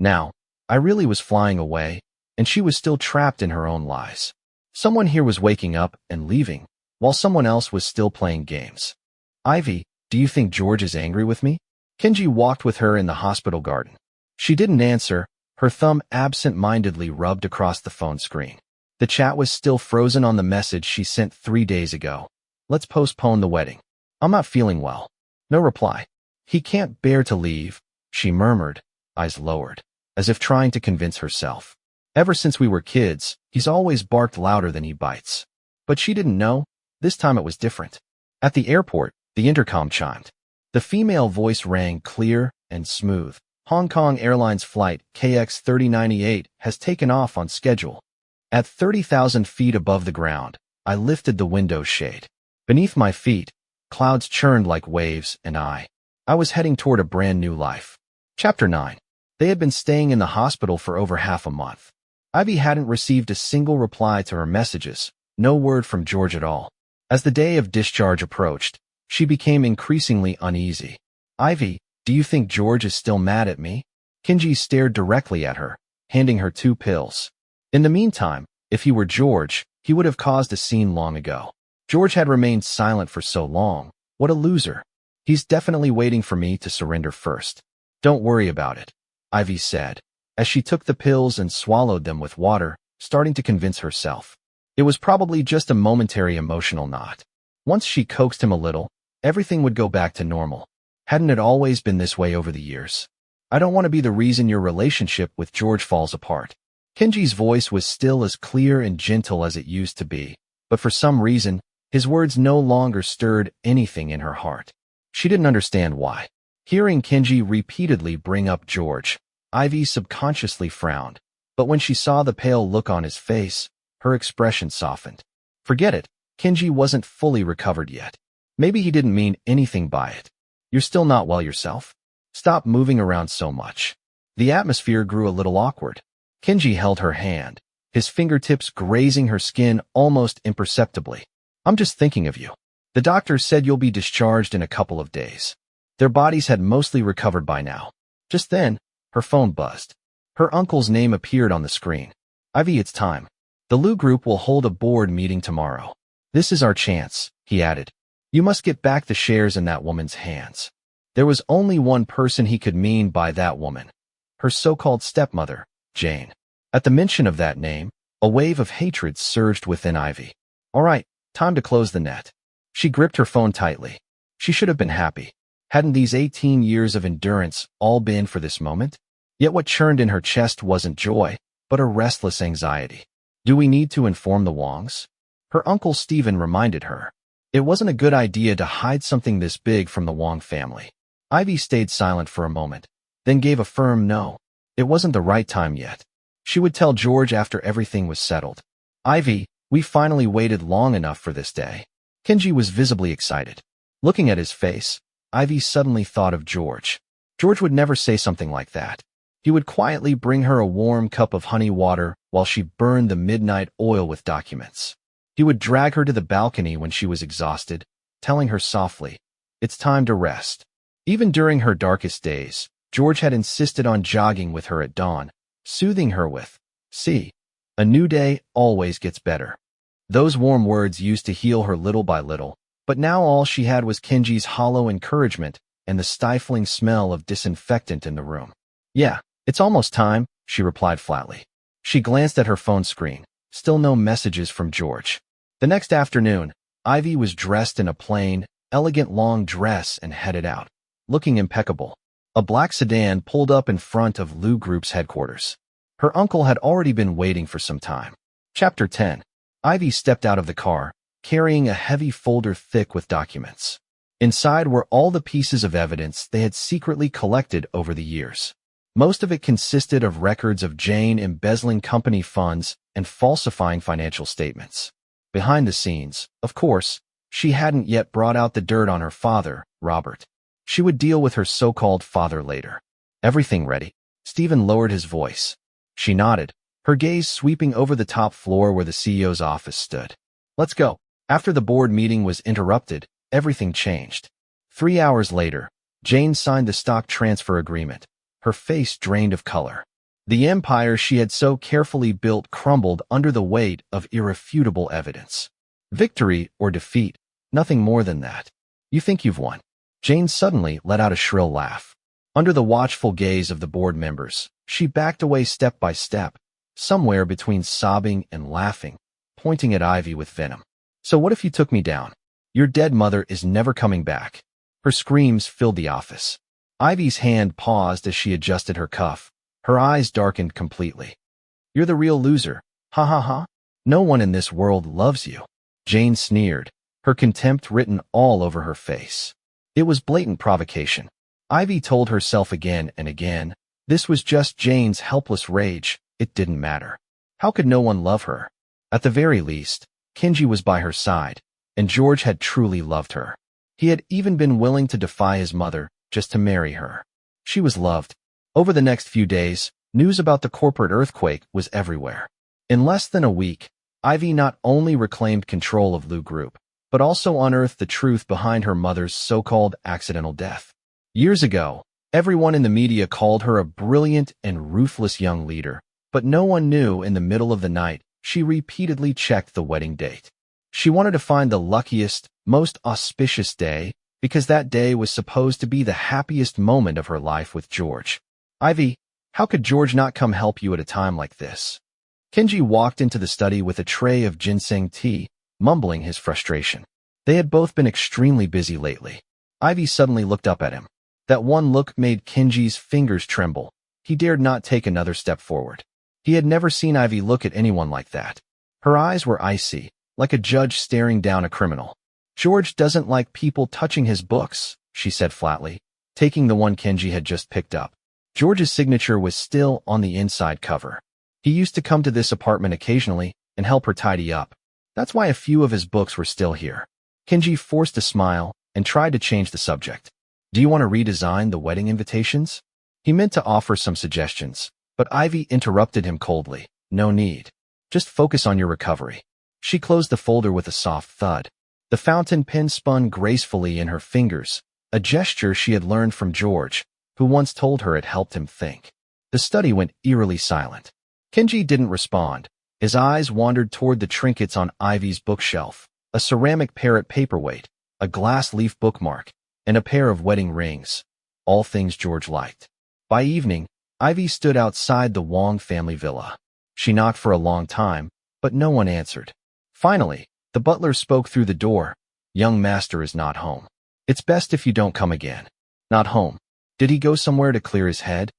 Now, I really was flying away, and she was still trapped in her own lies. Someone here was waking up and leaving, while someone else was still playing games. Ivy, do you think George is angry with me? Kenji walked with her in the hospital garden. She didn't answer. Her thumb absent-mindedly rubbed across the phone screen. The chat was still frozen on the message she sent 3 days ago. Let's postpone the wedding. I'm not feeling well. No reply. He can't bear to leave, she murmured, eyes lowered, as if trying to convince herself. Ever since we were kids, he's always barked louder than he bites. But she didn't know. This time it was different. At the airport, the intercom chimed. The female voice rang clear and smooth. Hong Kong Airlines flight KX3098 has taken off on schedule. At 30,000 feet above the ground, I lifted the window shade. Beneath my feet, clouds churned like waves, and I was heading toward a brand new life. Chapter 9. They had been staying in the hospital for over half a month. Ivy hadn't received a single reply to her messages, no word from George at all. As the day of discharge approached, she became increasingly uneasy. Ivy, do you think George is still mad at me? Kenji stared directly at her, handing her 2 pills. In the meantime, if he were George, he would have caused a scene long ago. George had remained silent for so long. What a loser. He's definitely waiting for me to surrender first. Don't worry about it, Ivy said, as she took the pills and swallowed them with water, starting to convince herself. It was probably just a momentary emotional knot. Once she coaxed him a little, everything would go back to normal. Hadn't it always been this way over the years? I don't want to be the reason your relationship with George falls apart. Kenji's voice was still as clear and gentle as it used to be, but for some reason, his words no longer stirred anything in her heart. She didn't understand why. Hearing Kenji repeatedly bring up George, Ivy subconsciously frowned, but when she saw the pale look on his face, her expression softened. Forget it, Kenji wasn't fully recovered yet. Maybe he didn't mean anything by it. You're still not well yourself? Stop moving around so much. The atmosphere grew a little awkward. Kenji held her hand, his fingertips grazing her skin almost imperceptibly. I'm just thinking of you. The doctor said you'll be discharged in a couple of days. Their bodies had mostly recovered by now. Just then, her phone buzzed. Her uncle's name appeared on the screen. Ivy, it's time. The Lu group will hold a board meeting tomorrow. This is our chance, he added. You must get back the shares in that woman's hands. There was only one person he could mean by that woman. Her so-called stepmother, Jane. At the mention of that name, a wave of hatred surged within Ivy. All right, time to close the net. She gripped her phone tightly. She should have been happy. Hadn't these 18 years of endurance all been for this moment? Yet what churned in her chest wasn't joy, but a restless anxiety. Do we need to inform the Wongs? Her uncle Stephen reminded her. It wasn't a good idea to hide something this big from the Wong family. Ivy stayed silent for a moment, then gave a firm no. It wasn't the right time yet. She would tell George after everything was settled. Ivy, we finally waited long enough for this day. Kenji was visibly excited. Looking at his face, Ivy suddenly thought of George. George would never say something like that. He would quietly bring her a warm cup of honey water while she burned the midnight oil with documents. He would drag her to the balcony when she was exhausted, telling her softly, it's time to rest. Even during her darkest days, George had insisted on jogging with her at dawn, soothing her with, see, a new day always gets better. Those warm words used to heal her little by little, but now all she had was Kenji's hollow encouragement and the stifling smell of disinfectant in the room. Yeah, it's almost time, she replied flatly. She glanced at her phone screen. Still no messages from George. The next afternoon, Ivy was dressed in a plain, elegant long dress and headed out, looking impeccable. A black sedan pulled up in front of Lu Group's headquarters. Her uncle had already been waiting for some time. Chapter 10. Ivy stepped out of the car, carrying a heavy folder thick with documents. Inside were all the pieces of evidence they had secretly collected over the years. Most of it consisted of records of Jane embezzling company funds and falsifying financial statements. Behind the scenes, of course, she hadn't yet brought out the dirt on her father, Robert. She would deal with her so-called father later. Everything ready? Stephen lowered his voice. She nodded, her gaze sweeping over the top floor where the CEO's office stood. Let's go. After the board meeting was interrupted, everything changed. 3 hours later, Jane signed the stock transfer agreement, her face drained of color. The empire she had so carefully built crumbled under the weight of irrefutable evidence. Victory or defeat, nothing more than that. You think you've won. Jane suddenly let out a shrill laugh. Under the watchful gaze of the board members, she backed away step by step, somewhere between sobbing and laughing, pointing at Ivy with venom. So what if you took me down? Your dead mother is never coming back. Her screams filled the office. Ivy's hand paused as she adjusted her cuff. Her eyes darkened completely. You're the real loser. Ha ha ha. No one in this world loves you. Jane sneered, her contempt written all over her face. It was blatant provocation. Ivy told herself again and again, this was just Jane's helpless rage. It didn't matter. How could no one love her? At the very least, Kenji was by her side, and George had truly loved her. He had even been willing to defy his mother just to marry her. She was loved. Over the next few days, news about the corporate earthquake was everywhere. In less than a week, Ivy not only reclaimed control of Lu Group, but also unearthed the truth behind her mother's so-called accidental death. Years ago, everyone in the media called her a brilliant and ruthless young leader, but no one knew in the middle of the night she repeatedly checked the wedding date. She wanted to find the luckiest, most auspicious day, because that day was supposed to be the happiest moment of her life with George. Ivy, how could George not come help you at a time like this? Kenji walked into the study with a tray of ginseng tea, mumbling his frustration. They had both been extremely busy lately. Ivy suddenly looked up at him. That one look made Kenji's fingers tremble. He dared not take another step forward. He had never seen Ivy look at anyone like that. Her eyes were icy, like a judge staring down a criminal. George doesn't like people touching his books, she said flatly, taking the one Kenji had just picked up. George's signature was still on the inside cover. He used to come to this apartment occasionally and help her tidy up. That's why a few of his books were still here. Kenji forced a smile and tried to change the subject. Do you want to redesign the wedding invitations? He meant to offer some suggestions, but Ivy interrupted him coldly. No need. Just focus on your recovery. She closed the folder with a soft thud. The fountain pen spun gracefully in her fingers, a gesture she had learned from George, who once told her it helped him think. The study went eerily silent. Kenji didn't respond. His eyes wandered toward the trinkets on Ivy's bookshelf, a ceramic parrot paperweight, a glass leaf bookmark, and a pair of wedding rings, all things George liked. By evening, Ivy stood outside the Wong family villa. She knocked for a long time, but no one answered. Finally, the butler spoke through the door. Young master is not home. It's best if you don't come again. Not home. Did he go somewhere to clear his head?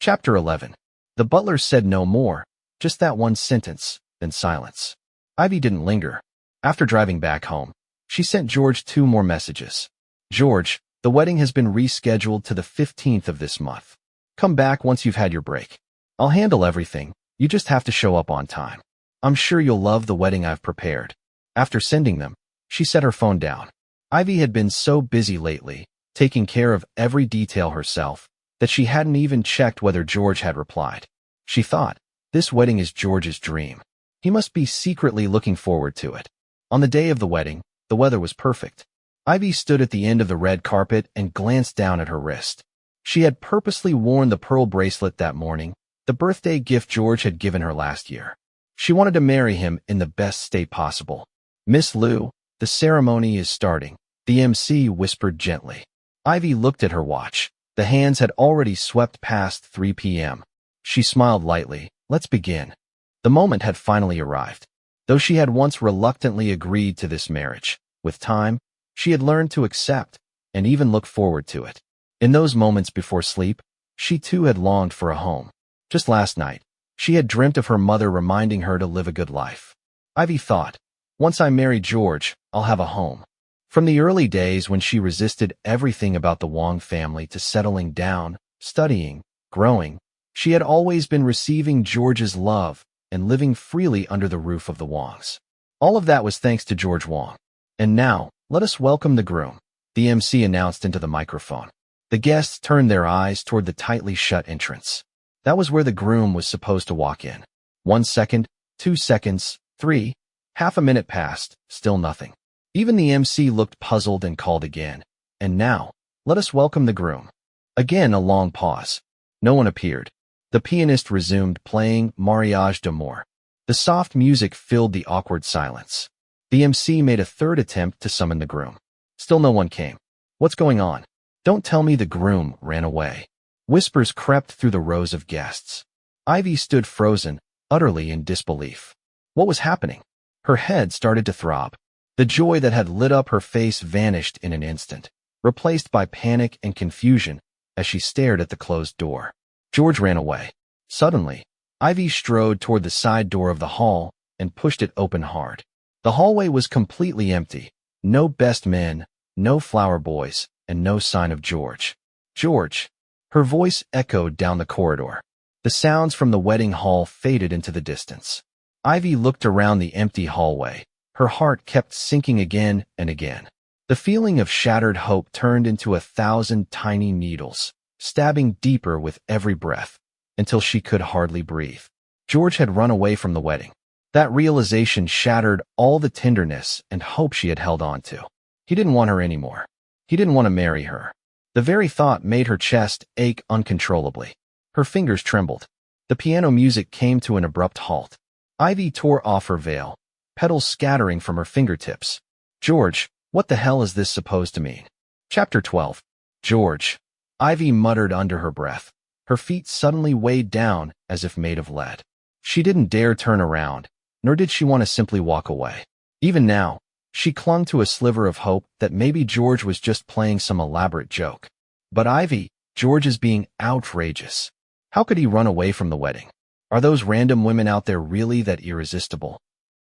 Chapter 11. The butler said no more, just that one sentence, then silence. Ivy didn't linger. After driving back home, she sent George 2 more messages. George, the wedding has been rescheduled to the 15th of this month. Come back once you've had your break. I'll handle everything. You just have to show up on time. I'm sure you'll love the wedding I've prepared. After sending them, she set her phone down. Ivy had been so busy lately, taking care of every detail herself, that she hadn't even checked whether George had replied. She thought, this wedding is George's dream. He must be secretly looking forward to it. On the day of the wedding, the weather was perfect. Ivy stood at the end of the red carpet and glanced down at her wrist. She had purposely worn the pearl bracelet that morning, the birthday gift George had given her last year. She wanted to marry him in the best state possible. Miss Liu, the ceremony is starting, the MC whispered gently. Ivy looked at her watch. The hands had already swept past 3 p.m. She smiled lightly. Let's begin. The moment had finally arrived. Though she had once reluctantly agreed to this marriage, with time, she had learned to accept and even look forward to it. In those moments before sleep, she too had longed for a home. Just last night, she had dreamt of her mother reminding her to live a good life. Ivy thought, once I marry George, I'll have a home. From the early days when she resisted everything about the Wong family to settling down, studying, growing, she had always been receiving George's love and living freely under the roof of the Wongs. All of that was thanks to George Wong. And now, let us welcome the groom, the MC announced into the microphone. The guests turned their eyes toward the tightly shut entrance. That was where the groom was supposed to walk in. 1 second, 2 seconds, 3. Half a minute passed, still nothing. Even the MC looked puzzled and called again. And now, let us welcome the groom. Again a long pause. No one appeared. The pianist resumed playing Mariage d'amour. The soft music filled the awkward silence. The MC made a third attempt to summon the groom. Still no one came. What's going on? Don't tell me the groom ran away. Whispers crept through the rows of guests. Ivy stood frozen, utterly in disbelief. What was happening? Her head started to throb. The joy that had lit up her face vanished in an instant, replaced by panic and confusion as she stared at the closed door. George ran away. Suddenly, Ivy strode toward the side door of the hall and pushed it open hard. The hallway was completely empty. No best men, no flower boys, and no sign of George. George. Her voice echoed down the corridor. The sounds from the wedding hall faded into the distance. Ivy looked around the empty hallway. Her heart kept sinking again and again. The feeling of shattered hope turned into 1,000 tiny needles, stabbing deeper with every breath, until she could hardly breathe. George had run away from the wedding. That realization shattered all the tenderness and hope she had held on to. He didn't want her anymore. He didn't want to marry her. The very thought made her chest ache uncontrollably. Her fingers trembled. The piano music came to an abrupt halt. Ivy tore off her veil, petals scattering from her fingertips. George, what the hell is this supposed to mean? Chapter 12. George. Ivy muttered under her breath. Her feet suddenly weighed down as if made of lead. She didn't dare turn around, nor did she want to simply walk away. Even now, she clung to a sliver of hope that maybe George was just playing some elaborate joke. But Ivy, George is being outrageous. How could he run away from the wedding? Are those random women out there really that irresistible?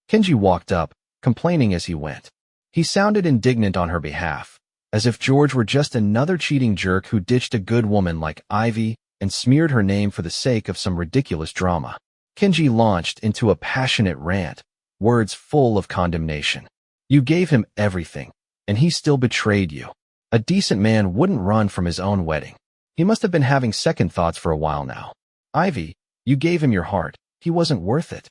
Kenji walked up, complaining as he went. He sounded indignant on her behalf, as if George were just another cheating jerk who ditched a good woman like Ivy and smeared her name for the sake of some ridiculous drama. Kenji launched into a passionate rant, words full of condemnation. You gave him everything, and he still betrayed you. A decent man wouldn't run from his own wedding. He must have been having second thoughts for a while now. Ivy, you gave him your heart. He wasn't worth it.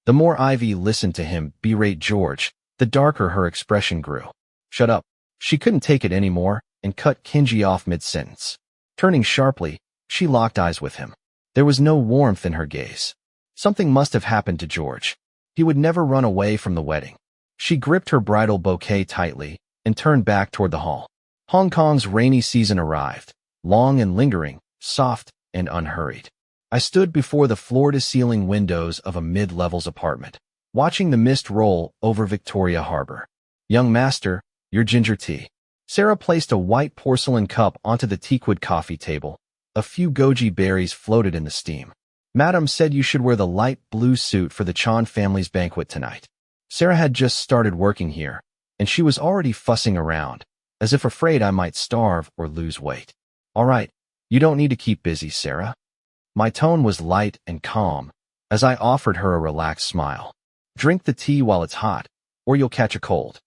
The more Ivy listened to him berate George, the darker her expression grew. Shut up. She couldn't take it anymore and cut Kenji off mid-sentence. Turning sharply, she locked eyes with him. There was no warmth in her gaze. Something must have happened to George. He would never run away from the wedding. She gripped her bridal bouquet tightly and turned back toward the hall. Hong Kong's rainy season arrived, long and lingering, soft and unhurried. I stood before the floor-to-ceiling windows of a mid-levels apartment, watching the mist roll over Victoria Harbor. Young master, your ginger tea. Sarah placed a white porcelain cup onto the teakwood coffee table. A few goji berries floated in the steam. Madam said you should wear the light blue suit for the Chan family's banquet tonight. Sarah had just started working here, and she was already fussing around, as if afraid I might starve or lose weight. All right, you don't need to keep busy, Sarah. My tone was light and calm, as I offered her a relaxed smile. Drink the tea while it's hot, or you'll catch a cold.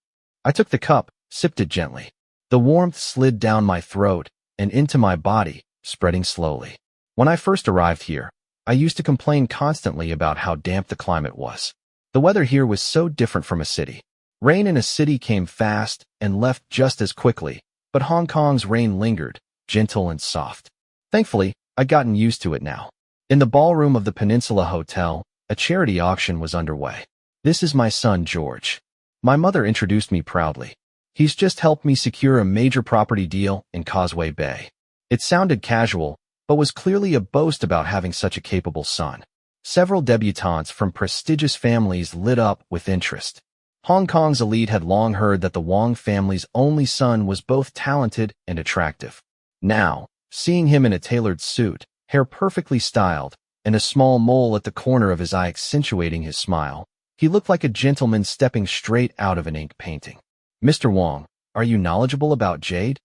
I took the cup, sipped it gently. The warmth slid down my throat and into my body, spreading slowly. When I first arrived here, I used to complain constantly about how damp the climate was. The weather here was so different from a city. Rain in a city came fast and left just as quickly, but Hong Kong's rain lingered, gentle and soft. Thankfully, I'd gotten used to it now. In the ballroom of the Peninsula Hotel, a charity auction was underway. This is my son, George. My mother introduced me proudly. He's just helped me secure a major property deal in Causeway Bay. It sounded casual, but was clearly a boast about having such a capable son. Several debutantes from prestigious families lit up with interest. Hong Kong's elite had long heard that the Wong family's only son was both talented and attractive. Now, seeing him in a tailored suit, hair perfectly styled, and a small mole at the corner of his eye accentuating his smile, he looked like a gentleman stepping straight out of an ink painting. Mr. Wong, are you knowledgeable about jade?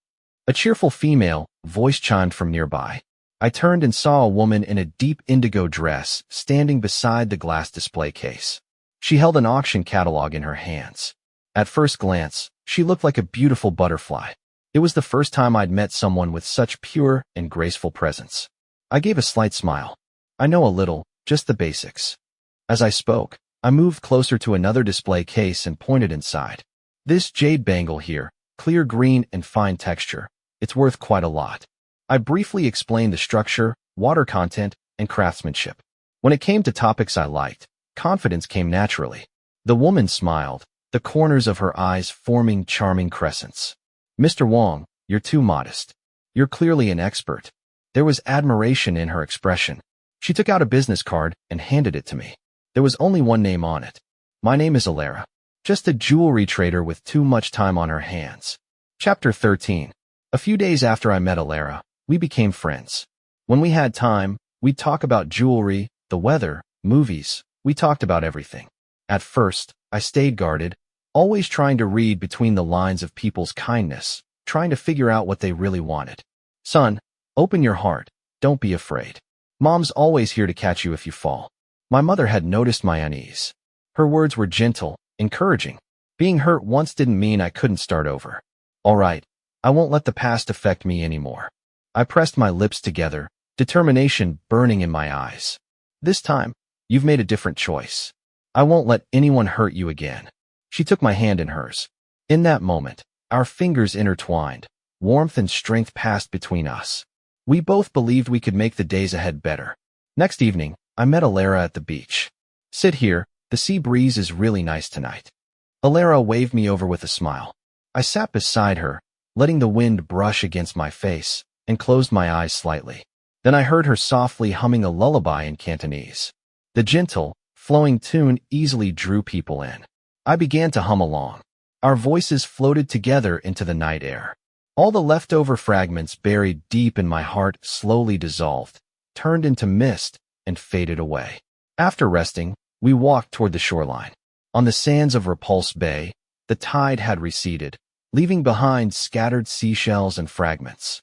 A cheerful female voice chimed from nearby. I turned and saw a woman in a deep indigo dress standing beside the glass display case. She held an auction catalog in her hands. At first glance, she looked like a beautiful butterfly. It was the first time I'd met someone with such pure and graceful presence. I gave a slight smile. I know a little, just the basics. As I spoke, I moved closer to another display case and pointed inside. This jade bangle here, clear green and fine texture, it's worth quite a lot. I briefly explained the structure, water content, and craftsmanship. When it came to topics I liked, confidence came naturally. The woman smiled, the corners of her eyes forming charming crescents. Mr. Wong, you're too modest. You're clearly an expert. There was admiration in her expression. She took out a business card and handed it to me. There was only one name on it. My name is Alara. Just a jewelry trader with too much time on her hands. Chapter 13. A few days after I met Alara, we became friends. When we had time, we'd talk about jewelry, the weather, movies. We talked about everything. At first, I stayed guarded, always trying to read between the lines of people's kindness, trying to figure out what they really wanted. Son, open your heart. Don't be afraid. Mom's always here to catch you if you fall. My mother had noticed my unease. Her words were gentle, encouraging. Being hurt once didn't mean I couldn't start over. All right, I won't let the past affect me anymore. I pressed my lips together, determination burning in my eyes. This time, you've made a different choice. I won't let anyone hurt you again. She took my hand in hers. In that moment, our fingers intertwined. Warmth and strength passed between us. We both believed we could make the days ahead better. Next evening, I met Alara at the beach. Sit here, the sea breeze is really nice tonight. Alara waved me over with a smile. I sat beside her, letting the wind brush against my face, and closed my eyes slightly. Then I heard her softly humming a lullaby in Cantonese. The gentle, flowing tune easily drew people in. I began to hum along. Our voices floated together into the night air. All the leftover fragments buried deep in my heart slowly dissolved, turned into mist, and faded away. After resting, we walked toward the shoreline. On the sands of Repulse Bay, the tide had receded, leaving behind scattered seashells and fragments.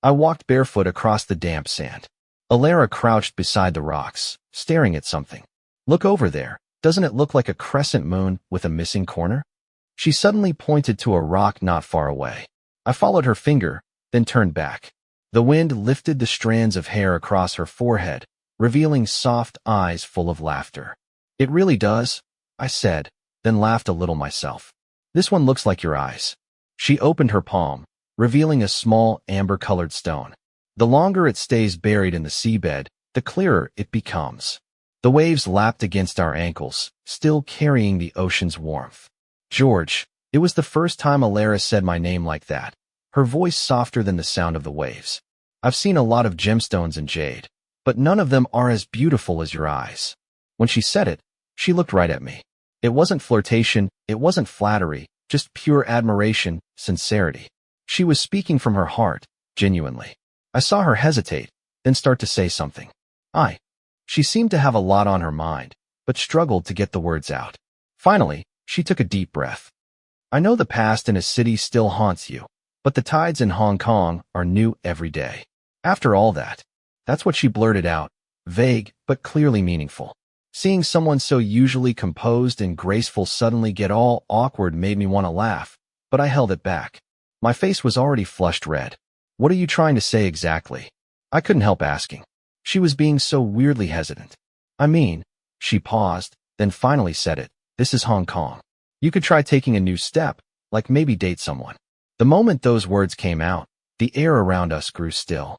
I walked barefoot across the damp sand. Alara crouched beside the rocks, staring at something. Look over there. Doesn't it look like a crescent moon with a missing corner? She suddenly pointed to a rock not far away. I followed her finger, then turned back. The wind lifted the strands of hair across her forehead, revealing soft eyes full of laughter. It really does, I said, then laughed a little myself. This one looks like your eyes. She opened her palm, revealing a small amber-colored stone. The longer it stays buried in the seabed, the clearer it becomes. The waves lapped against our ankles, still carrying the ocean's warmth. George, it was the first time Alara said my name like that, her voice softer than the sound of the waves. I've seen a lot of gemstones and jade, but none of them are as beautiful as your eyes. When she said it, she looked right at me. It wasn't flirtation, it wasn't flattery, just pure admiration, sincerity. She was speaking from her heart, genuinely. I saw her hesitate, then start to say something. She seemed to have a lot on her mind, but struggled to get the words out. Finally, she took a deep breath. I know the past in a city still haunts you, but the tides in Hong Kong are new every day. After all that, that's what she blurted out, vague but clearly meaningful. Seeing someone so usually composed and graceful suddenly get all awkward made me want to laugh, but I held it back. My face was already flushed red. What are you trying to say exactly? I couldn't help asking. She was being so weirdly hesitant. She paused, then finally said it. This is Hong Kong. You could try taking a new step, like maybe date someone. The moment those words came out, the air around us grew still.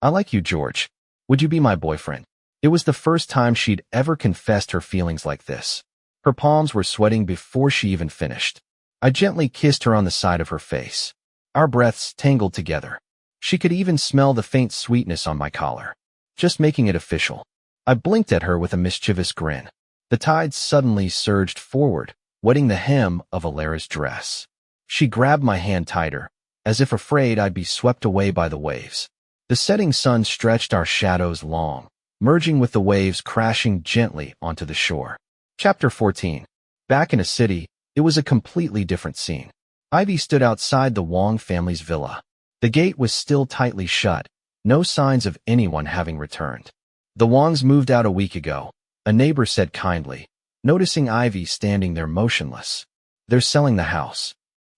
I like you, George. Would you be my boyfriend? It was the first time she'd ever confessed her feelings like this. Her palms were sweating before she even finished. I gently kissed her on the side of her face. Our breaths tangled together. She could even smell the faint sweetness on my collar. Just making it official. I blinked at her with a mischievous grin. The tide suddenly surged forward, wetting the hem of Alara's dress. She grabbed my hand tighter, as if afraid I'd be swept away by the waves. The setting sun stretched our shadows long, merging with the waves crashing gently onto the shore. Chapter 14. Back in a city, it was a completely different scene. Ivy stood outside the Wong family's villa. The gate was still tightly shut, no signs of anyone having returned. The Wongs moved out a week ago, a neighbor said kindly, noticing Ivy standing there motionless. They're selling the house.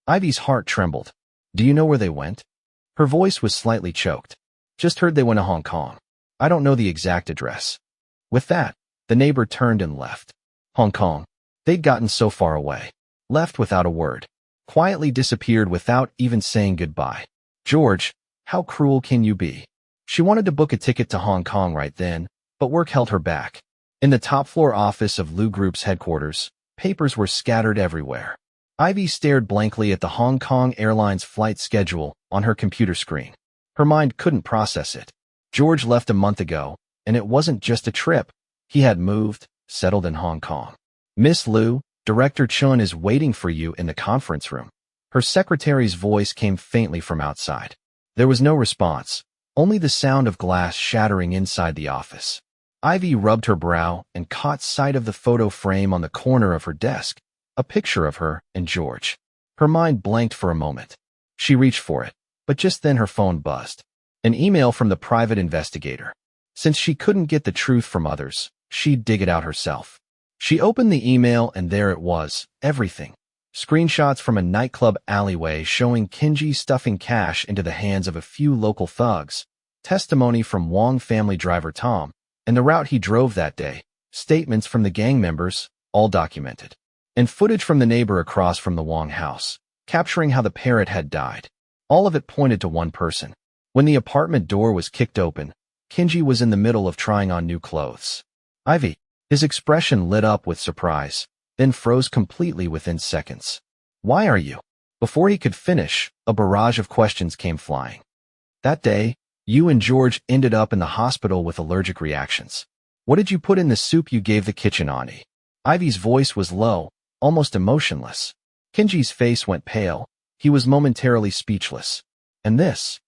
Ivy's heart trembled. Do you know where they went? Her voice was slightly choked. Just heard they went to Hong Kong. I don't know the exact address. With that, the neighbor turned and left. Hong Kong. They'd gotten so far away. Left without a word. Quietly disappeared without even saying goodbye. George, how cruel can you be? She wanted to book a ticket to Hong Kong right then, but work held her back. In the top-floor office of Lu Group's headquarters, papers were scattered everywhere. Ivy stared blankly at the Hong Kong Airlines flight schedule on her computer screen. Her mind couldn't process it. George left a month ago, and it wasn't just a trip. He had moved, settled in Hong Kong. Miss Lu, Director Chun is waiting for you in the conference room. Her secretary's voice came faintly from outside. There was no response, only the sound of glass shattering inside the office. Ivy rubbed her brow and caught sight of the photo frame on the corner of her desk, a picture of her and George. Her mind blanked for a moment. She reached for it, but just then her phone buzzed. An email from the private investigator. Since she couldn't get the truth from others, she'd dig it out herself. She opened the email and there it was, everything. Screenshots from a nightclub alleyway showing Kinji stuffing cash into the hands of a few local thugs, testimony from Wong family driver Tom, and the route he drove that day, statements from the gang members, all documented. And footage from the neighbor across from the Wong house, capturing how the parrot had died. All of it pointed to one person. When the apartment door was kicked open, Kinji was in the middle of trying on new clothes. Ivy. His expression lit up with surprise, then froze completely within seconds. Why are you? Before he could finish, a barrage of questions came flying. That day, you and George ended up in the hospital with allergic reactions. What did you put in the soup you gave the kitchen auntie? Ivy's voice was low, almost emotionless. Kinji's face went pale. He was momentarily speechless. And this?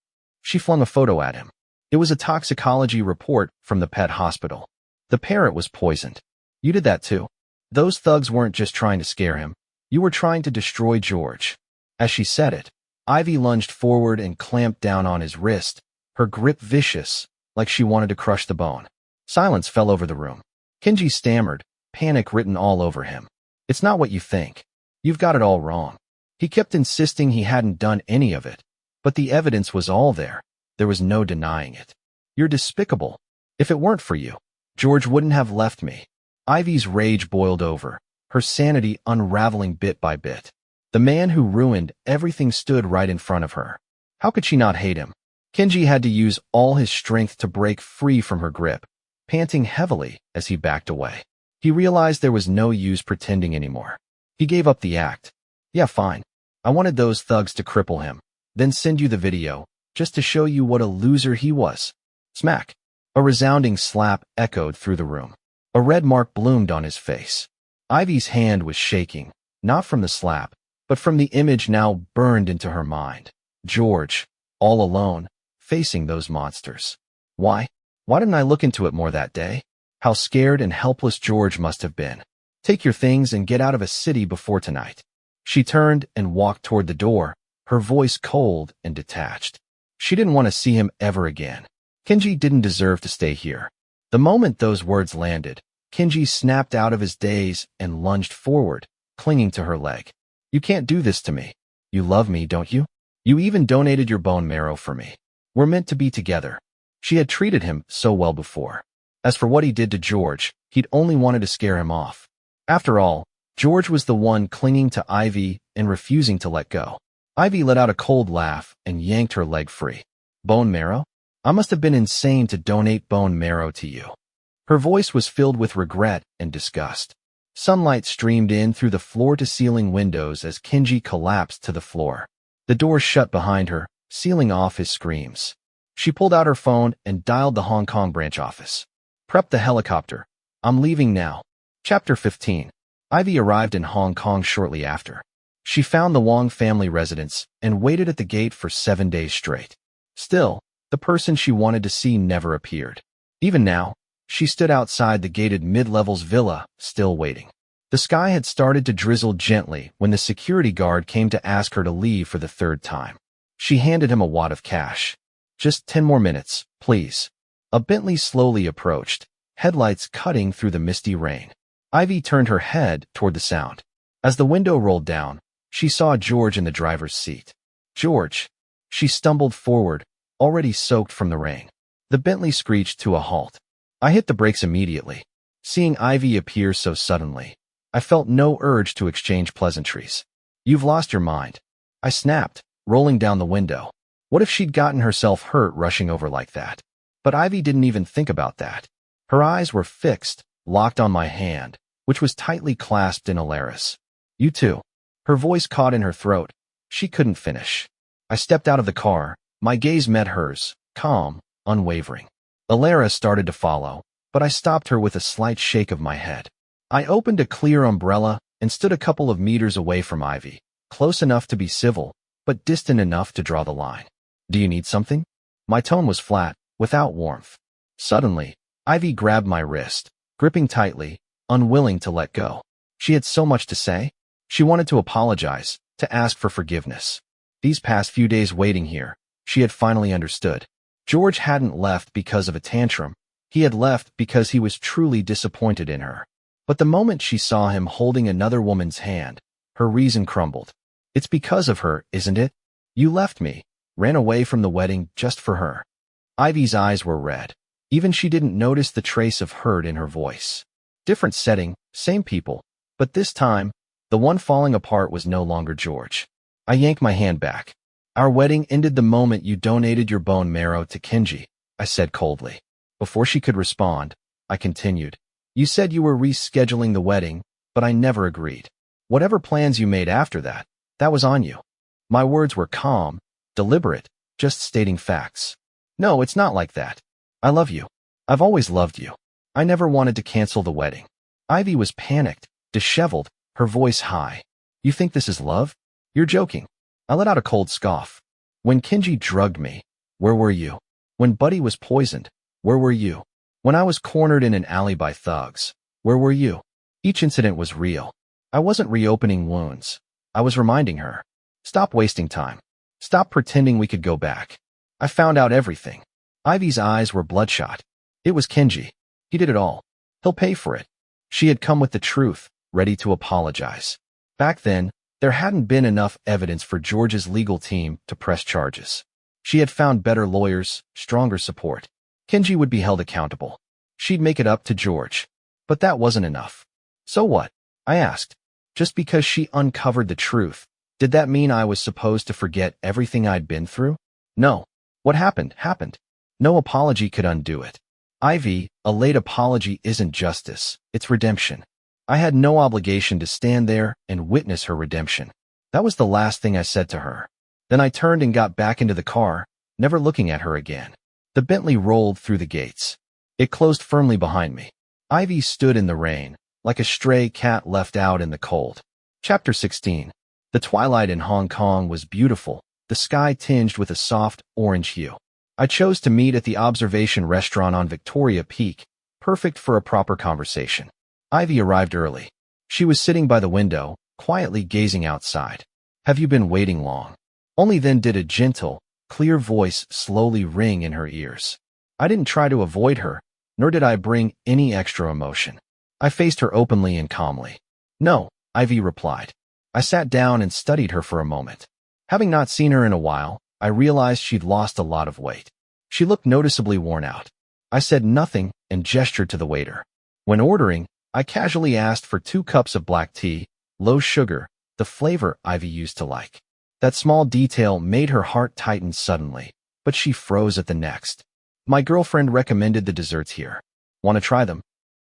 She flung a photo at him. It was a toxicology report from the pet hospital. The parrot was poisoned. You did that too. Those thugs weren't just trying to scare him. You were trying to destroy George. As she said it, Ivy lunged forward and clamped down on his wrist, her grip vicious, like she wanted to crush the bone. Silence fell over the room. Kinji stammered, panic written all over him. It's not what you think. You've got it all wrong. He kept insisting he hadn't done any of it, but the evidence was all there. There was no denying it. You're despicable. If it weren't for you, George wouldn't have left me. Ivy's rage boiled over, her sanity unraveling bit by bit. The man who ruined everything stood right in front of her. How could she not hate him? Kinji had to use all his strength to break free from her grip, panting heavily as he backed away. He realized there was no use pretending anymore. He gave up the act. Yeah, fine. I wanted those thugs to cripple him, then send you the video, just to show you what a loser he was. Smack. A resounding slap echoed through the room. A red mark bloomed on his face. Ivy's hand was shaking, not from the slap, but from the image now burned into her mind. George, all alone, facing those monsters. Why? Why didn't I look into it more that day? How scared and helpless George must have been. Take your things and get out of a city before tonight. She turned and walked toward the door, her voice cold and detached. She didn't want to see him ever again. Kinji didn't deserve to stay here. The moment those words landed, Kinji snapped out of his daze and lunged forward, clinging to her leg. You can't do this to me. You love me, don't you? You even donated your bone marrow for me. We're meant to be together. She had treated him so well before. As for what he did to George, he'd only wanted to scare him off. After all, George was the one clinging to Ivy and refusing to let go. Ivy let out a cold laugh and yanked her leg free. Bone marrow? I must have been insane to donate bone marrow to you. Her voice was filled with regret and disgust. Sunlight streamed in through the floor-to-ceiling windows as Kinji collapsed to the floor. The door shut behind her, sealing off his screams. She pulled out her phone and dialed the Hong Kong branch office. Prep the helicopter. I'm leaving now. Chapter 15. Ivy arrived in Hong Kong shortly after. She found the Wong family residence and waited at the gate for 7 days straight. Still, the person she wanted to see never appeared. Even now, she stood outside the gated mid-levels villa, still waiting. The sky had started to drizzle gently when the security guard came to ask her to leave for the third time. She handed him a wad of cash. Just 10 more minutes, please. A Bentley slowly approached, headlights cutting through the misty rain. Ivy turned her head toward the sound. As the window rolled down, she saw George in the driver's seat. George. She stumbled forward, already soaked from the rain. The Bentley screeched to a halt. I hit the brakes immediately. Seeing Ivy appear so suddenly, I felt no urge to exchange pleasantries. You've lost your mind, I snapped, rolling down the window. What if she'd gotten herself hurt rushing over like that? But Ivy didn't even think about that. Her eyes were fixed, locked on my hand, which was tightly clasped in Alara's. You too. Her voice caught in her throat. She couldn't finish. I stepped out of the car. My gaze met hers, calm, unwavering. Alara started to follow, but I stopped her with a slight shake of my head. I opened a clear umbrella and stood a couple of meters away from Ivy, close enough to be civil, but distant enough to draw the line. Do you need something? My tone was flat, without warmth. Suddenly, Ivy grabbed my wrist, gripping tightly, unwilling to let go. She had so much to say. She wanted to apologize, to ask for forgiveness. These past few days waiting here, she had finally understood. George hadn't left because of a tantrum. He had left because he was truly disappointed in her. But the moment she saw him holding another woman's hand, her reason crumbled. It's because of her, isn't it? You left me, ran away from the wedding just for her. Ivy's eyes were red. Even she didn't notice the trace of hurt in her voice. Different setting, same people. But this time, the one falling apart was no longer George. I yanked my hand back. Our wedding ended the moment you donated your bone marrow to Kenji, I said coldly. Before she could respond, I continued. You said you were rescheduling the wedding, but I never agreed. Whatever plans you made after that, that was on you. My words were calm, deliberate, just stating facts. No, it's not like that. I love you. I've always loved you. I never wanted to cancel the wedding. Ivy was panicked, disheveled, her voice high. You think this is love? You're joking. I let out a cold scoff. When Kenji drugged me, where were you? When Buddy was poisoned, where were you? When I was cornered in an alley by thugs, where were you? Each incident was real. I wasn't reopening wounds. I was reminding her. Stop wasting time. Stop pretending we could go back. I found out everything. Ivy's eyes were bloodshot. It was Kenji. He did it all. He'll pay for it. She had come with the truth, ready to apologize. Back then, there hadn't been enough evidence for George's legal team to press charges. She had found better lawyers, stronger support. Kenji would be held accountable. She'd make it up to George. But that wasn't enough. So what? I asked. Just because she uncovered the truth, did that mean I was supposed to forget everything I'd been through? No. What happened, happened. No apology could undo it. Ivy, a late apology isn't justice, it's redemption. I had no obligation to stand there and witness her redemption. That was the last thing I said to her. Then I turned and got back into the car, never looking at her again. The Bentley rolled through the gates. It closed firmly behind me. Ivy stood in the rain, like a stray cat left out in the cold. Chapter 16. The twilight in Hong Kong was beautiful, the sky tinged with a soft, orange hue. I chose to meet at the observation restaurant on Victoria Peak, perfect for a proper conversation. Ivy arrived early. She was sitting by the window, quietly gazing outside. Have you been waiting long? Only then did a gentle, clear voice slowly ring in her ears. I didn't try to avoid her, nor did I bring any extra emotion. I faced her openly and calmly. No, Ivy replied. I sat down and studied her for a moment. Having not seen her in a while, I realized she'd lost a lot of weight. She looked noticeably worn out. I said nothing and gestured to the waiter. When ordering, I casually asked for 2 cups of black tea, low sugar, the flavor Ivy used to like. That small detail made her heart tighten suddenly, but she froze at the next. My girlfriend recommended the desserts here. Want to try them?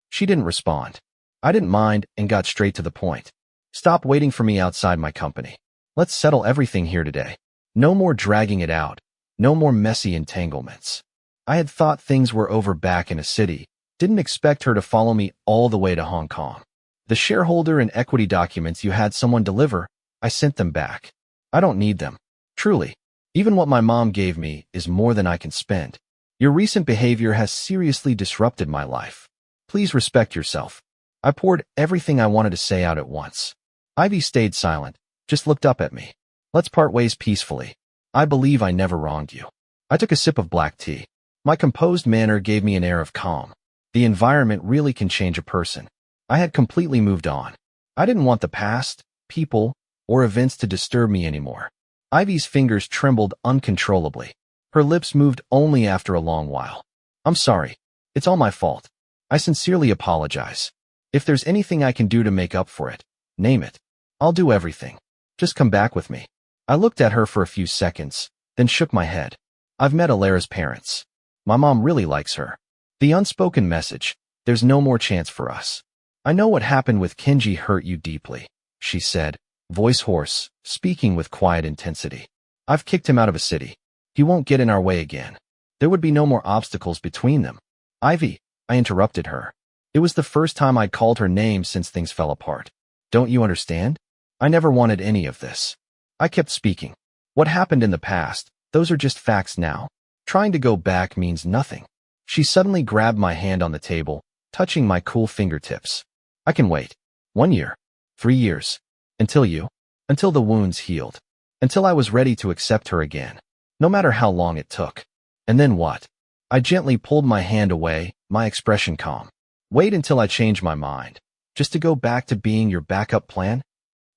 She didn't respond. I didn't mind and got straight to the point. Stop waiting for me outside my company. Let's settle everything here today. No more dragging it out. No more messy entanglements. I had thought things were over back in a city. Didn't expect her to follow me all the way to Hong Kong. The shareholder and equity documents you had someone deliver, I sent them back. I don't need them. Truly. Even what my mom gave me is more than I can spend. Your recent behavior has seriously disrupted my life. Please respect yourself. I poured everything I wanted to say out at once. Ivy stayed silent, just looked up at me. Let's part ways peacefully. I believe I never wronged you. I took a sip of black tea. My composed manner gave me an air of calm. The environment really can change a person. I had completely moved on. I didn't want the past, people, or events to disturb me anymore. Ivy's fingers trembled uncontrollably. Her lips moved only after a long while. I'm sorry. It's all my fault. I sincerely apologize. If there's anything I can do to make up for it, name it. I'll do everything. Just come back with me. I looked at her for a few seconds, then shook my head. I've met Alara's parents. My mom really likes her. The unspoken message, there's no more chance for us. I know what happened with Kenji hurt you deeply, she said, voice hoarse, speaking with quiet intensity. I've kicked him out of a city. He won't get in our way again. There would be no more obstacles between them. Ivy, I interrupted her. It was the first time I'd called her name since things fell apart. Don't you understand? I never wanted any of this. I kept speaking. What happened in the past, those are just facts now. Trying to go back means nothing. She suddenly grabbed my hand on the table, touching my cool fingertips. I can wait. 1 year. 3 years. Until the wounds healed. Until I was ready to accept her again. No matter how long it took. And then what? I gently pulled my hand away, my expression calm. Wait until I change my mind. Just to go back to being your backup plan?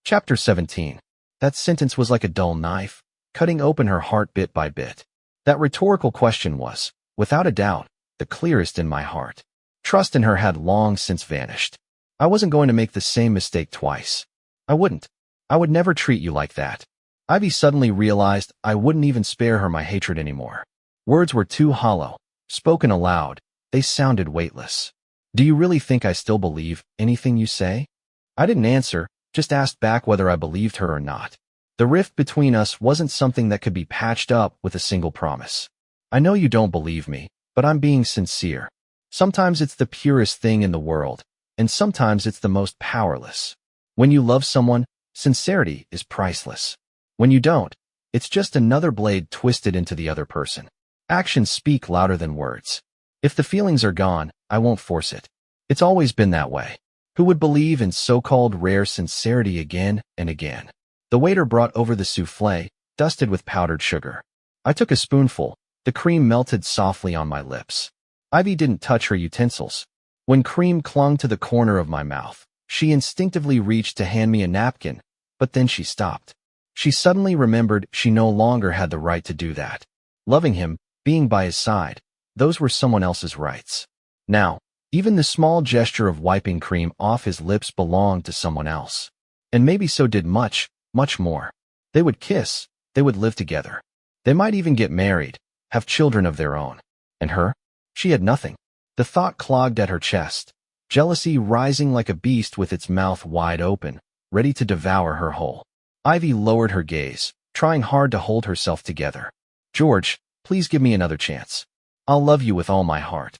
Chapter 17. That sentence was like a dull knife, cutting open her heart bit by bit. That rhetorical question was, without a doubt, the clearest in my heart. Trust in her had long since vanished. I wasn't going to make the same mistake twice. I wouldn't. I would never treat you like that. Ivy suddenly realized I wouldn't even spare her my hatred anymore. Words were too hollow. Spoken aloud, they sounded weightless. Do you really think I still believe anything you say? I didn't answer, just asked back whether I believed her or not. The rift between us wasn't something that could be patched up with a single promise. I know you don't believe me, but I'm being sincere. Sometimes it's the purest thing in the world, and sometimes it's the most powerless. When you love someone, sincerity is priceless. When you don't, it's just another blade twisted into the other person. Actions speak louder than words. If the feelings are gone, I won't force it. It's always been that way. Who would believe in so-called rare sincerity again and again? The waiter brought over the soufflé, dusted with powdered sugar. I took a spoonful. The cream melted softly on my lips. Ivy didn't touch her utensils. When cream clung to the corner of my mouth, she instinctively reached to hand me a napkin, but then she stopped. She suddenly remembered she no longer had the right to do that. Loving him, being by his side, those were someone else's rights. Now, even the small gesture of wiping cream off his lips belonged to someone else. And maybe so did much, much more. They would kiss, they would live together. They might even get married, have children of their own. And her? She had nothing. The thought clogged at her chest, jealousy rising like a beast with its mouth wide open, ready to devour her whole. Ivy lowered her gaze, trying hard to hold herself together. George, please give me another chance. I'll love you with all my heart.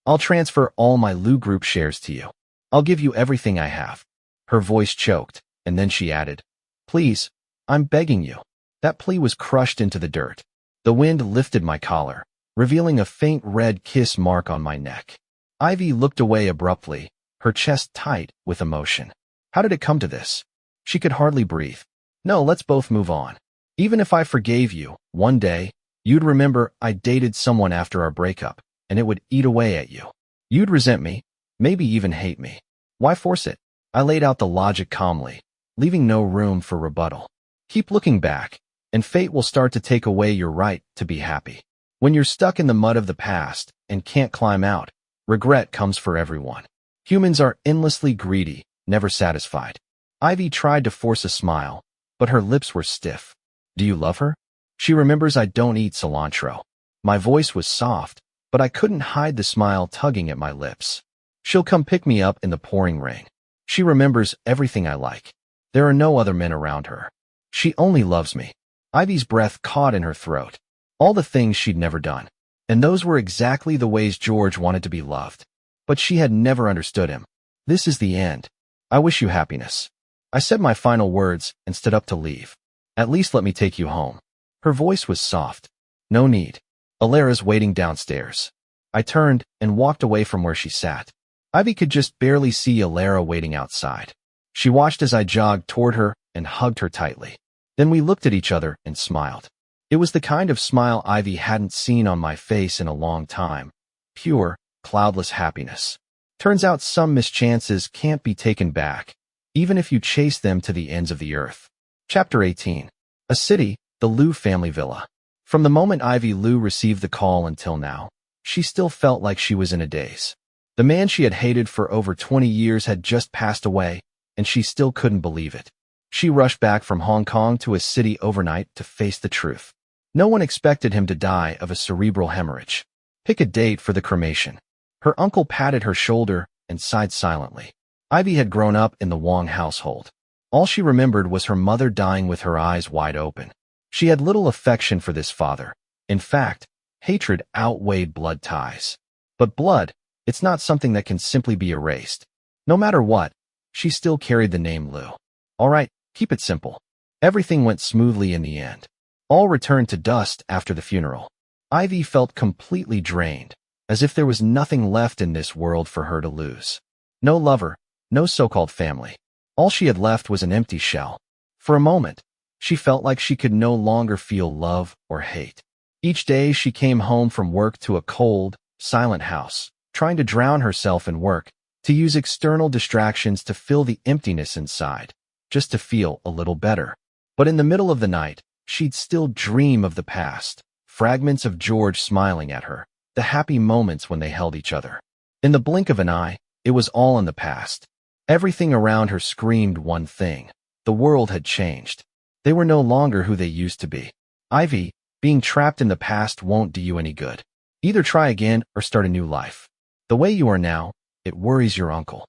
I'll transfer all my Lou Group shares to you. I'll give you everything I have. Her voice choked, and then she added, please, I'm begging you. That plea was crushed into the dirt. The wind lifted my collar, revealing a faint red kiss mark on my neck. Ivy looked away abruptly, her chest tight with emotion. How did it come to this? She could hardly breathe. No, let's both move on. Even if I forgave you, one day, you'd remember I dated someone after our breakup, and it would eat away at you. You'd resent me, maybe even hate me. Why force it? I laid out the logic calmly, leaving no room for rebuttal. Keep looking back, and fate will start to take away your right to be happy. When you're stuck in the mud of the past and can't climb out, regret comes for everyone. Humans are endlessly greedy, never satisfied. Ivy tried to force a smile, but her lips were stiff. Do you love her? She remembers I don't eat cilantro. My voice was soft, but I couldn't hide the smile tugging at my lips. She'll come pick me up in the pouring rain. She remembers everything I like. There are no other men around her. She only loves me. Ivy's breath caught in her throat. All the things she'd never done. And those were exactly the ways George wanted to be loved. But she had never understood him. This is the end. I wish you happiness. I said my final words and stood up to leave. At least let me take you home. Her voice was soft. No need. Alara's waiting downstairs. I turned and walked away from where she sat. Ivy could just barely see Alara waiting outside. She watched as I jogged toward her and hugged her tightly. Then we looked at each other and smiled. It was the kind of smile Ivy hadn't seen on my face in a long time. Pure, cloudless happiness. Turns out some mischances can't be taken back, even if you chase them to the ends of the earth. Chapter 18. A city, the Liu family villa. From the moment Ivy Liu received the call until now, she still felt like she was in a daze. The man she had hated for over 20 years had just passed away, and she still couldn't believe it. She rushed back from Hong Kong to his city overnight to face the truth. No one expected him to die of a cerebral hemorrhage. Pick a date for the cremation. Her uncle patted her shoulder and sighed silently. Ivy had grown up in the Wong household. All she remembered was her mother dying with her eyes wide open. She had little affection for this father. In fact, hatred outweighed blood ties. But blood, it's not something that can simply be erased. No matter what, she still carried the name Liu. All right, keep it simple. Everything went smoothly in the end. All returned to dust after the funeral. Ivy felt completely drained, as if there was nothing left in this world for her to lose. No lover, no so-called family. All she had left was an empty shell. For a moment, she felt like she could no longer feel love or hate. Each day she came home from work to a cold, silent house, trying to drown herself in work, to use external distractions to fill the emptiness inside, just to feel a little better. But in the middle of the night, she'd still dream of the past, fragments of George smiling at her, the happy moments when they held each other. In the blink of an eye, it was all in the past. Everything around her screamed one thing. The world had changed. They were no longer who they used to be. Ivy, being trapped in the past won't do you any good. Either try again or start a new life. The way you are now, it worries your uncle.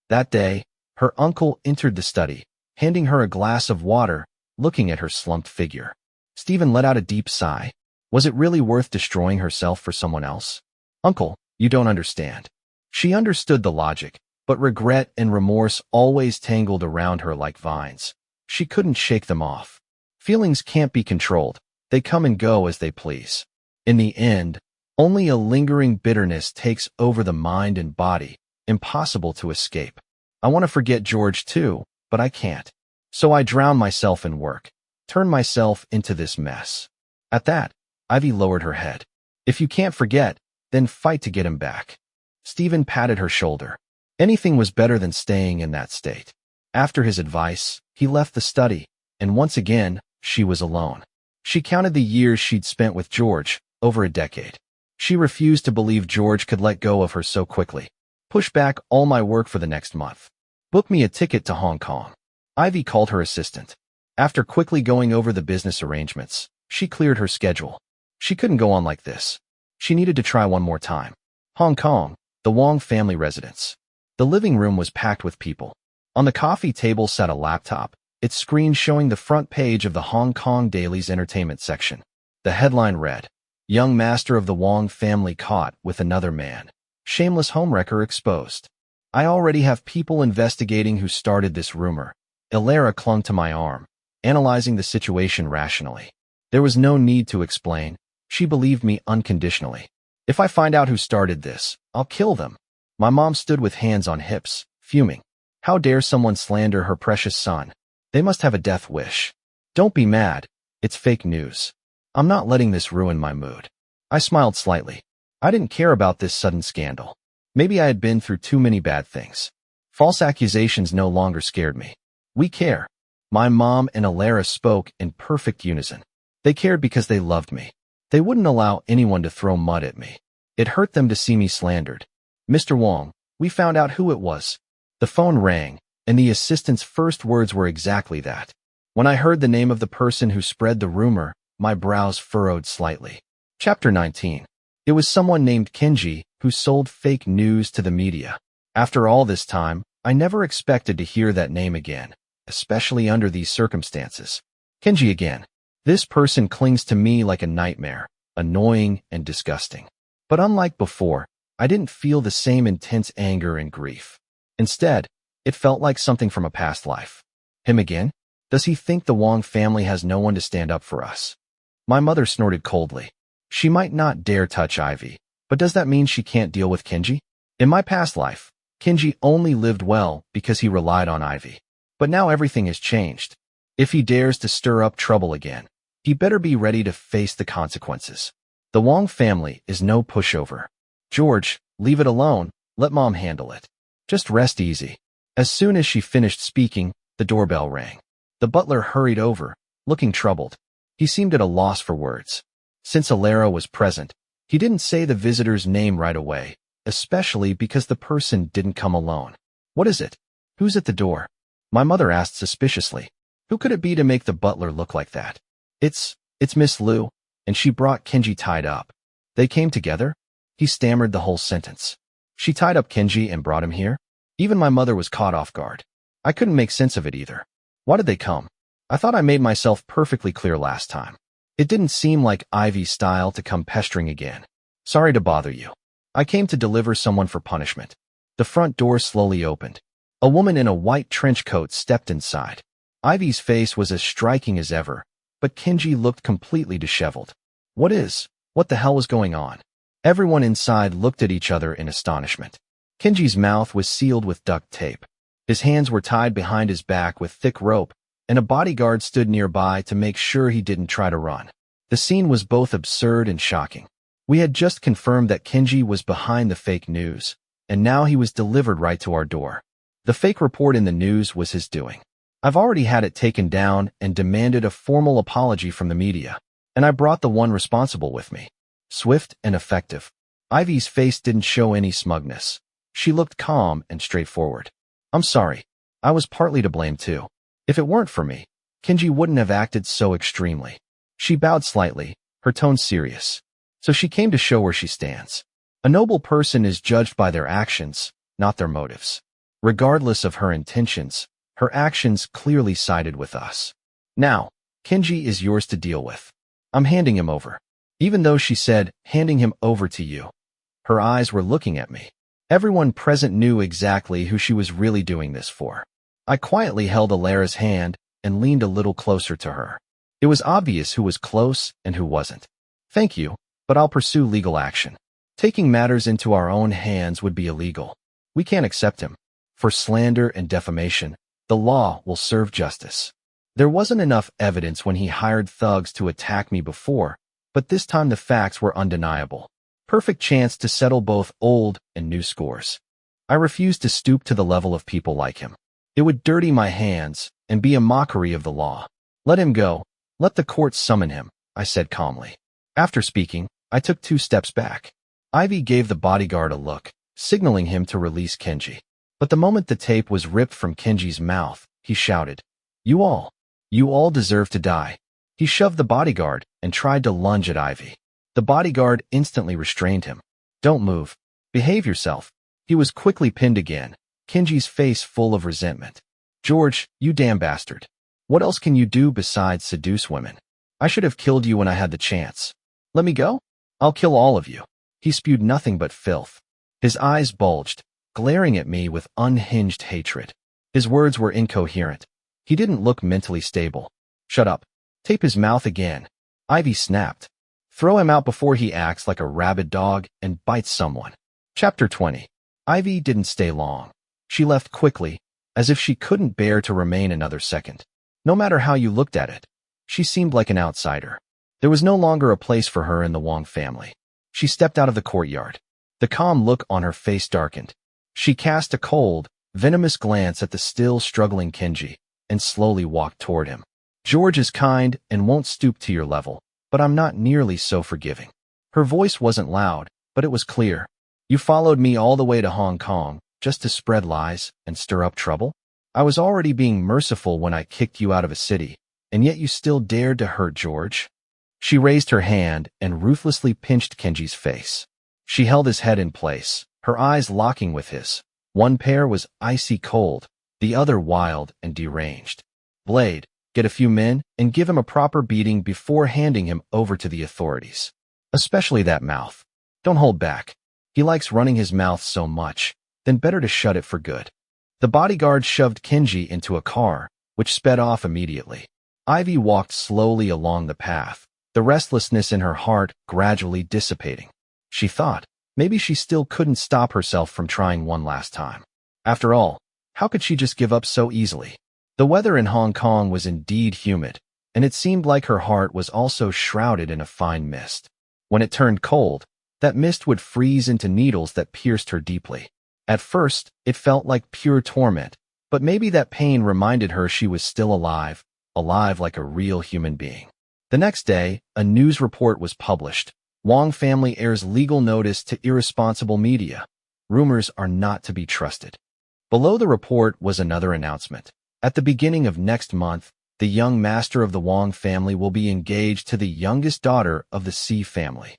That day, her uncle entered the study, handing her a glass of water, looking at her slumped figure. Stephen let out a deep sigh. Was it really worth destroying herself for someone else? Uncle, you don't understand. She understood the logic, but regret and remorse always tangled around her like vines. She couldn't shake them off. Feelings can't be controlled. They come and go as they please. In the end, only a lingering bitterness takes over the mind and body, impossible to escape. I want to forget George too, but I can't. So I drown myself in work, turn myself into this mess. At that, Ivy lowered her head. If you can't forget, then fight to get him back. Stephen patted her shoulder. Anything was better than staying in that state. After his advice, he left the study, and once again, she was alone. She counted the years she'd spent with George, over a decade. She refused to believe George could let go of her so quickly. Push back all my work for the next month. Book me a ticket to Hong Kong. Ivy called her assistant. After quickly going over the business arrangements, she cleared her schedule. She couldn't go on like this. She needed to try one more time. Hong Kong, the Wong family residence. The living room was packed with people. On the coffee table sat a laptop, its screen showing the front page of the Hong Kong Daily's entertainment section. The headline read, "Young master of the Wong family caught with another man. Shameless homewrecker exposed." I already have people investigating who started this rumor. Ilara clung to my arm, analyzing the situation rationally. There was no need to explain. She believed me unconditionally. If I find out who started this, I'll kill them. My mom stood with hands on hips, fuming. How dare someone slander her precious son? They must have a death wish. Don't be mad. It's fake news. I'm not letting this ruin my mood. I smiled slightly. I didn't care about this sudden scandal. Maybe I had been through too many bad things. False accusations no longer scared me. We care. My mom and Ilara spoke in perfect unison. They cared because they loved me. They wouldn't allow anyone to throw mud at me. It hurt them to see me slandered. Mr. Wong, we found out who it was. The phone rang, and the assistant's first words were exactly that. When I heard the name of the person who spread the rumor, my brows furrowed slightly. Chapter 19. It was someone named Kenji who sold fake news to the media. After all this time, I never expected to hear that name again, especially under these circumstances. Kenji again. This person clings to me like a nightmare, annoying and disgusting. But unlike before, I didn't feel the same intense anger and grief. Instead, it felt like something from a past life. Him again? Does he think the Wong family has no one to stand up for us? My mother snorted coldly. She might not dare touch Ivy, but does that mean she can't deal with Kenji? In my past life, Kenji only lived well because he relied on Ivy. But now everything has changed. If he dares to stir up trouble again, he better be ready to face the consequences. The Wong family is no pushover. George, leave it alone. Let Mom handle it. Just rest easy. As soon as she finished speaking, the doorbell rang. The butler hurried over, looking troubled. He seemed at a loss for words. Since Ilara was present, He didn't say the visitor's name right away, especially because the person didn't come alone. What is it? Who's at the door? My mother asked suspiciously. Who could it be to make the butler look like that? It's Miss Liu, and she brought Kenji tied up. They came together? He stammered the whole sentence. She tied up Kenji and brought him here? Even my mother was caught off guard. I couldn't make sense of it either. Why did they come? I thought I made myself perfectly clear last time. It didn't seem like Ivy's style to come pestering again. Sorry to bother you. I came to deliver someone for punishment. The front door slowly opened. A woman in a white trench coat stepped inside. Ivy's face was as striking as ever, but Kenji looked completely disheveled. What the hell was going on? Everyone inside looked at each other in astonishment. Kenji's mouth was sealed with duct tape. His hands were tied behind his back with thick rope, and a bodyguard stood nearby to make sure he didn't try to run. The scene was both absurd and shocking. We had just confirmed that Kenji was behind the fake news, and now he was delivered right to our door. The fake report in the news was his doing. I've already had it taken down and demanded a formal apology from the media, and I brought the one responsible with me. Swift and effective. Ivy's face didn't show any smugness. She looked calm and straightforward. I'm sorry. I was partly to blame too. If it weren't for me, Kenji wouldn't have acted so extremely. She bowed slightly, her tone serious. So she came to show where she stands. A noble person is judged by their actions, not their motives. Regardless of her intentions, her actions clearly sided with us. Now, Kenji is yours to deal with. I'm handing him over. Even though she said, handing him over to you, her eyes were looking at me. Everyone present knew exactly who she was really doing this for. I quietly held Alara's hand and leaned a little closer to her. It was obvious who was close and who wasn't. Thank you, but I'll pursue legal action. Taking matters into our own hands would be illegal. We can't accept him. For slander and defamation, the law will serve justice. There wasn't enough evidence when he hired thugs to attack me before, but this time the facts were undeniable. Perfect chance to settle both old and new scores. I refused to stoop to the level of people like him. It would dirty my hands and be a mockery of the law. Let him go. Let the courts summon him, I said calmly. After speaking, I took 2 steps back. Ivy gave the bodyguard a look, signaling him to release Kenji. But the moment the tape was ripped from Kenji's mouth, he shouted, You all deserve to die. He shoved the bodyguard and tried to lunge at Ivy. The bodyguard instantly restrained him. Don't move. Behave yourself. He was quickly pinned again, Kenji's face full of resentment. George, you damn bastard. What else can you do besides seduce women? I should have killed you when I had the chance. Let me go? I'll kill all of you. He spewed nothing but filth. His eyes bulged, glaring at me with unhinged hatred. His words were incoherent. He didn't look mentally stable. Shut up. Tape his mouth again. Ivy snapped. Throw him out before he acts like a rabid dog and bites someone. Chapter 20. Ivy didn't stay long. She left quickly, as if she couldn't bear to remain another second. No matter how you looked at it, she seemed like an outsider. There was no longer a place for her in the Wong family. She stepped out of the courtyard. The calm look on her face darkened. She cast a cold, venomous glance at the still struggling Kenji and slowly walked toward him. George is kind and won't stoop to your level, but I'm not nearly so forgiving. Her voice wasn't loud, but it was clear. You followed me all the way to Hong Kong just to spread lies and stir up trouble? I was already being merciful when I kicked you out of a city, and yet you still dared to hurt George? She raised her hand and ruthlessly pinched Kenji's face. She held his head in place, her eyes locking with his. One pair was icy cold, the other wild and deranged. Blade, get a few men and give him a proper beating before handing him over to the authorities. Especially that mouth. Don't hold back. He likes running his mouth so much, then better to shut it for good. The bodyguard shoved Kenji into a car, which sped off immediately. Ivy walked slowly along the path, the restlessness in her heart gradually dissipating. She thought, maybe she still couldn't stop herself from trying one last time. After all, how could she just give up so easily? The weather in Hong Kong was indeed humid, and it seemed like her heart was also shrouded in a fine mist. When it turned cold, that mist would freeze into needles that pierced her deeply. At first, it felt like pure torment, but maybe that pain reminded her she was still alive, alive like a real human being. The next day, a news report was published, Wong family airs legal notice to irresponsible media. Rumors are not to be trusted. Below the report was another announcement. At the beginning of next month, the young master of the Wong family will be engaged to the youngest daughter of the Xi family.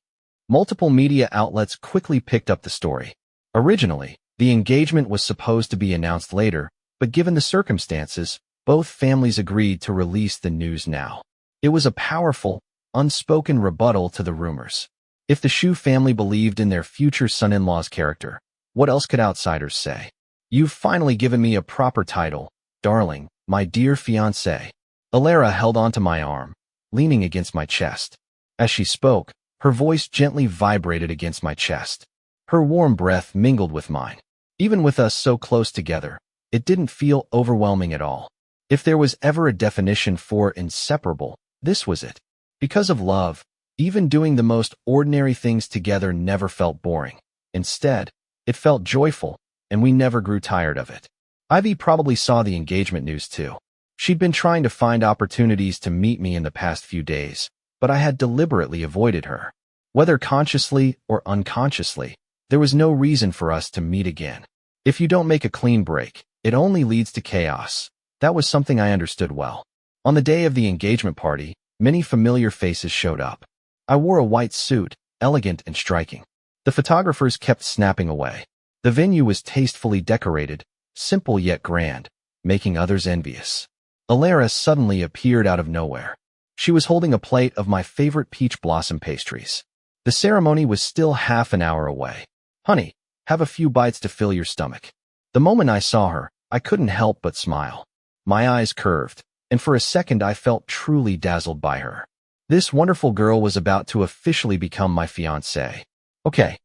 Multiple media outlets quickly picked up the story. Originally, the engagement was supposed to be announced later, but given the circumstances, both families agreed to release the news now. It was a powerful, unspoken rebuttal to the rumors. If the Xu family believed in their future son-in-law's character, what else could outsiders say? You've finally given me a proper title, darling, my dear fiancé. Alara held onto my arm, leaning against my chest. As she spoke, her voice gently vibrated against my chest. Her warm breath mingled with mine. Even with us so close together, it didn't feel overwhelming at all. If there was ever a definition for inseparable, this was it. Because of love, even doing the most ordinary things together never felt boring. Instead, it felt joyful, and we never grew tired of it. Ivy probably saw the engagement news too. She'd been trying to find opportunities to meet me in the past few days, but I had deliberately avoided her. Whether consciously or unconsciously, there was no reason for us to meet again. If you don't make a clean break, it only leads to chaos. That was something I understood well. On the day of the engagement party, many familiar faces showed up. I wore a white suit, elegant and striking. The photographers kept snapping away. The venue was tastefully decorated, simple yet grand, making others envious. Alara suddenly appeared out of nowhere. She was holding a plate of my favorite peach blossom pastries. The ceremony was still half an hour away. Honey, have a few bites to fill your stomach. The moment I saw her, I couldn't help but smile. My eyes curved, and for a second I felt truly dazzled by her. This wonderful girl was about to officially become my fiancée. Okay,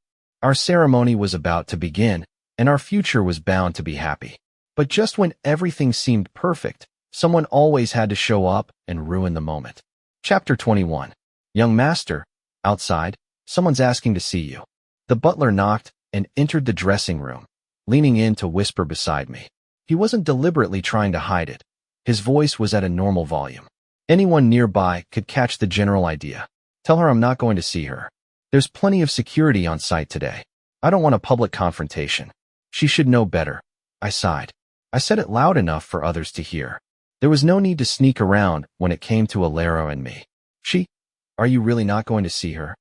our ceremony was about to begin, and our future was bound to be happy. But just when everything seemed perfect, someone always had to show up and ruin the moment. Chapter 21. Young master, outside, someone's asking to see you. The butler knocked and entered the dressing room, leaning in to whisper beside me. He wasn't deliberately trying to hide it. His voice was at a normal volume. Anyone nearby could catch the general idea. Tell her I'm not going to see her. There's plenty of security on site today. I don't want a public confrontation. She should know better. I sighed. I said it loud enough for others to hear. There was no need to sneak around when it came to Alara and me. Are you really not going to see her?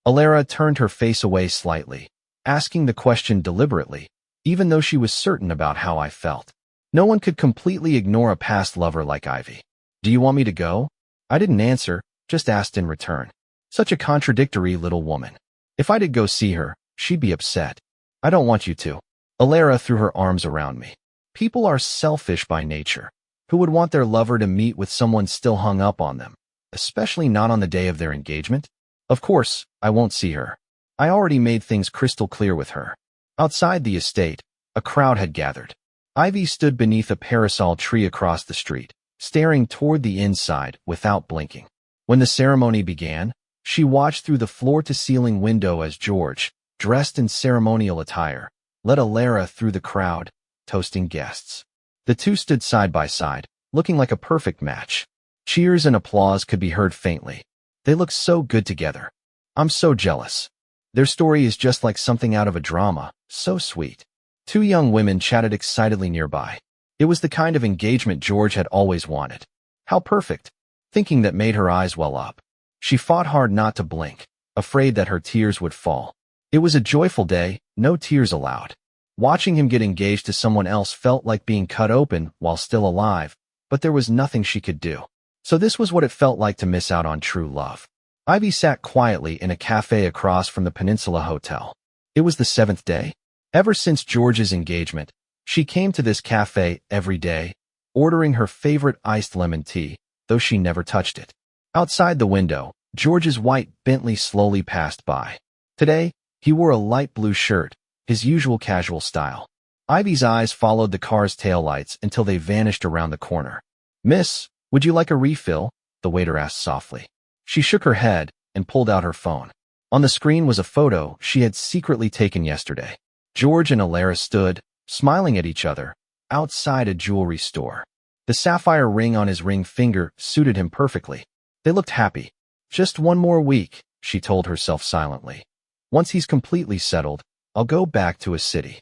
Alara turned her face away slightly, asking the question deliberately, even though she was certain about how I felt. No one could completely ignore a past lover like Ivy. Do you want me to go? I didn't answer, just asked in return. Such a contradictory little woman. If I did go see her, she'd be upset. I don't want you to. Alara threw her arms around me. People are selfish by nature. Who would want their lover to meet with someone still hung up on them, especially not on the day of their engagement? Of course, I won't see her. I already made things crystal clear with her. Outside the estate, a crowd had gathered. Ivy stood beneath a parasol tree across the street, staring toward the inside without blinking. When the ceremony began, she watched through the floor-to-ceiling window as George, dressed in ceremonial attire, led Alara through the crowd, toasting guests. The two stood side by side, looking like a perfect match. Cheers and applause could be heard faintly. They looked so good together. I'm so jealous. Their story is just like something out of a drama, so sweet. Two young women chatted excitedly nearby. It was the kind of engagement George had always wanted. How perfect. Thinking that made her eyes well up. She fought hard not to blink, afraid that her tears would fall. It was a joyful day, no tears allowed. Watching him get engaged to someone else felt like being cut open while still alive, but there was nothing she could do. So this was what it felt like to miss out on true love. Ivy sat quietly in a cafe across from the Peninsula Hotel. It was the 7th day. Ever since George's engagement, she came to this cafe every day, ordering her favorite iced lemon tea, though she never touched it. Outside the window, George's white Bentley slowly passed by. Today, he wore a light blue shirt, his usual casual style. Ivy's eyes followed the car's taillights until they vanished around the corner. Miss, would you like a refill? The waiter asked softly. She shook her head and pulled out her phone. On the screen was a photo she had secretly taken yesterday. George and Alara stood, smiling at each other, outside a jewelry store. The sapphire ring on his ring finger suited him perfectly. They looked happy. Just one more week, she told herself silently. Once he's completely settled, I'll go back to a city.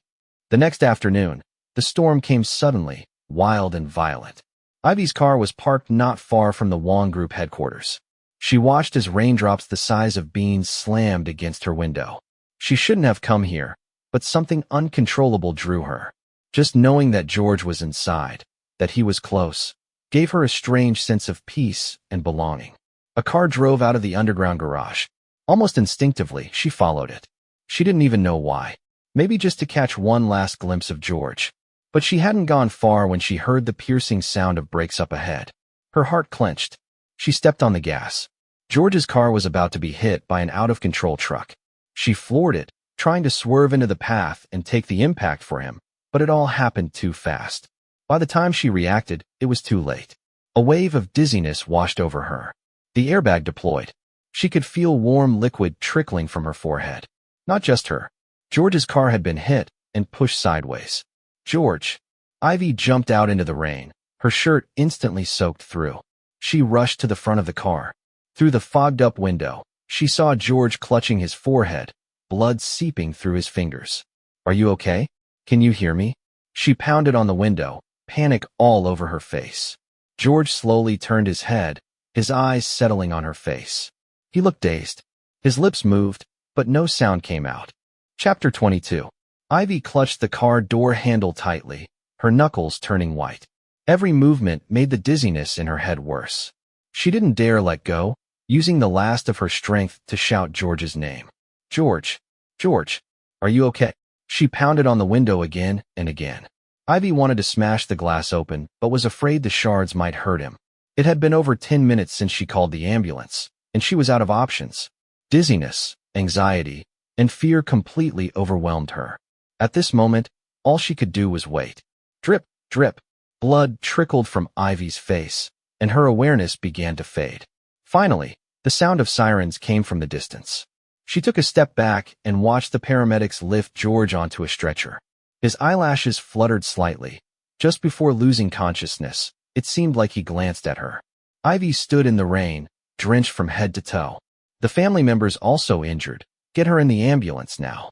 The next afternoon, the storm came suddenly, wild and violent. Ivy's car was parked not far from the Wong Group headquarters. She watched as raindrops the size of beans slammed against her window. She shouldn't have come here, but something uncontrollable drew her. Just knowing that George was inside, that he was close, gave her a strange sense of peace and belonging. A car drove out of the underground garage. Almost instinctively, she followed it. She didn't even know why. Maybe just to catch one last glimpse of George. But she hadn't gone far when she heard the piercing sound of brakes up ahead. Her heart clenched. She stepped on the gas. George's car was about to be hit by an out-of-control truck. She floored it, trying to swerve into the path and take the impact for him, but it all happened too fast. By the time she reacted, it was too late. A wave of dizziness washed over her. The airbag deployed. She could feel warm liquid trickling from her forehead. Not just her. George's car had been hit and pushed sideways. George. Ivy jumped out into the rain, her shirt instantly soaked through. She rushed to the front of the car. Through the fogged-up window, she saw George clutching his forehead, blood seeping through his fingers. Are you okay? Can you hear me? She pounded on the window, panic all over her face. George slowly turned his head, his eyes settling on her face. He looked dazed. His lips moved, but no sound came out. Chapter 22. Ivy clutched the car door handle tightly, her knuckles turning white. Every movement made the dizziness in her head worse. She didn't dare let go, using the last of her strength to shout George's name. George. George. Are you okay? She pounded on the window again and again. Ivy wanted to smash the glass open, but was afraid the shards might hurt him. It had been over 10 minutes since she called the ambulance, and she was out of options. Dizziness, anxiety, and fear completely overwhelmed her. At this moment, all she could do was wait. Drip, drip. Blood trickled from Ivy's face, and her awareness began to fade. Finally, the sound of sirens came from the distance. She took a step back and watched the paramedics lift George onto a stretcher. His eyelashes fluttered slightly. Just before losing consciousness, it seemed like he glanced at her. Ivy stood in the rain, drenched from head to toe. The family members also injured. Get her in the ambulance now.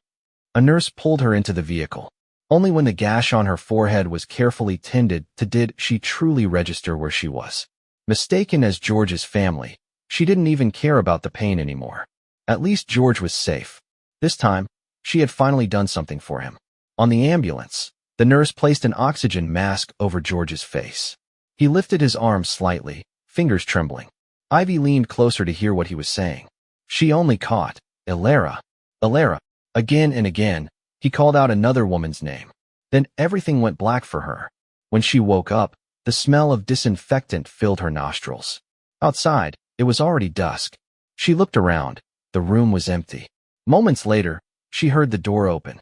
A nurse pulled her into the vehicle. Only when the gash on her forehead was carefully tended did she truly register where she was. Mistaken as George's family, she didn't even care about the pain anymore. At least George was safe. This time, she had finally done something for him. On the ambulance, the nurse placed an oxygen mask over George's face. He lifted his arm slightly, fingers trembling. Ivy leaned closer to hear what he was saying. She only caught, Elara. Elara. Again and again, he called out another woman's name. Then everything went black for her. When she woke up, the smell of disinfectant filled her nostrils. Outside, it was already dusk. She looked around. The room was empty. Moments later, she heard the door open.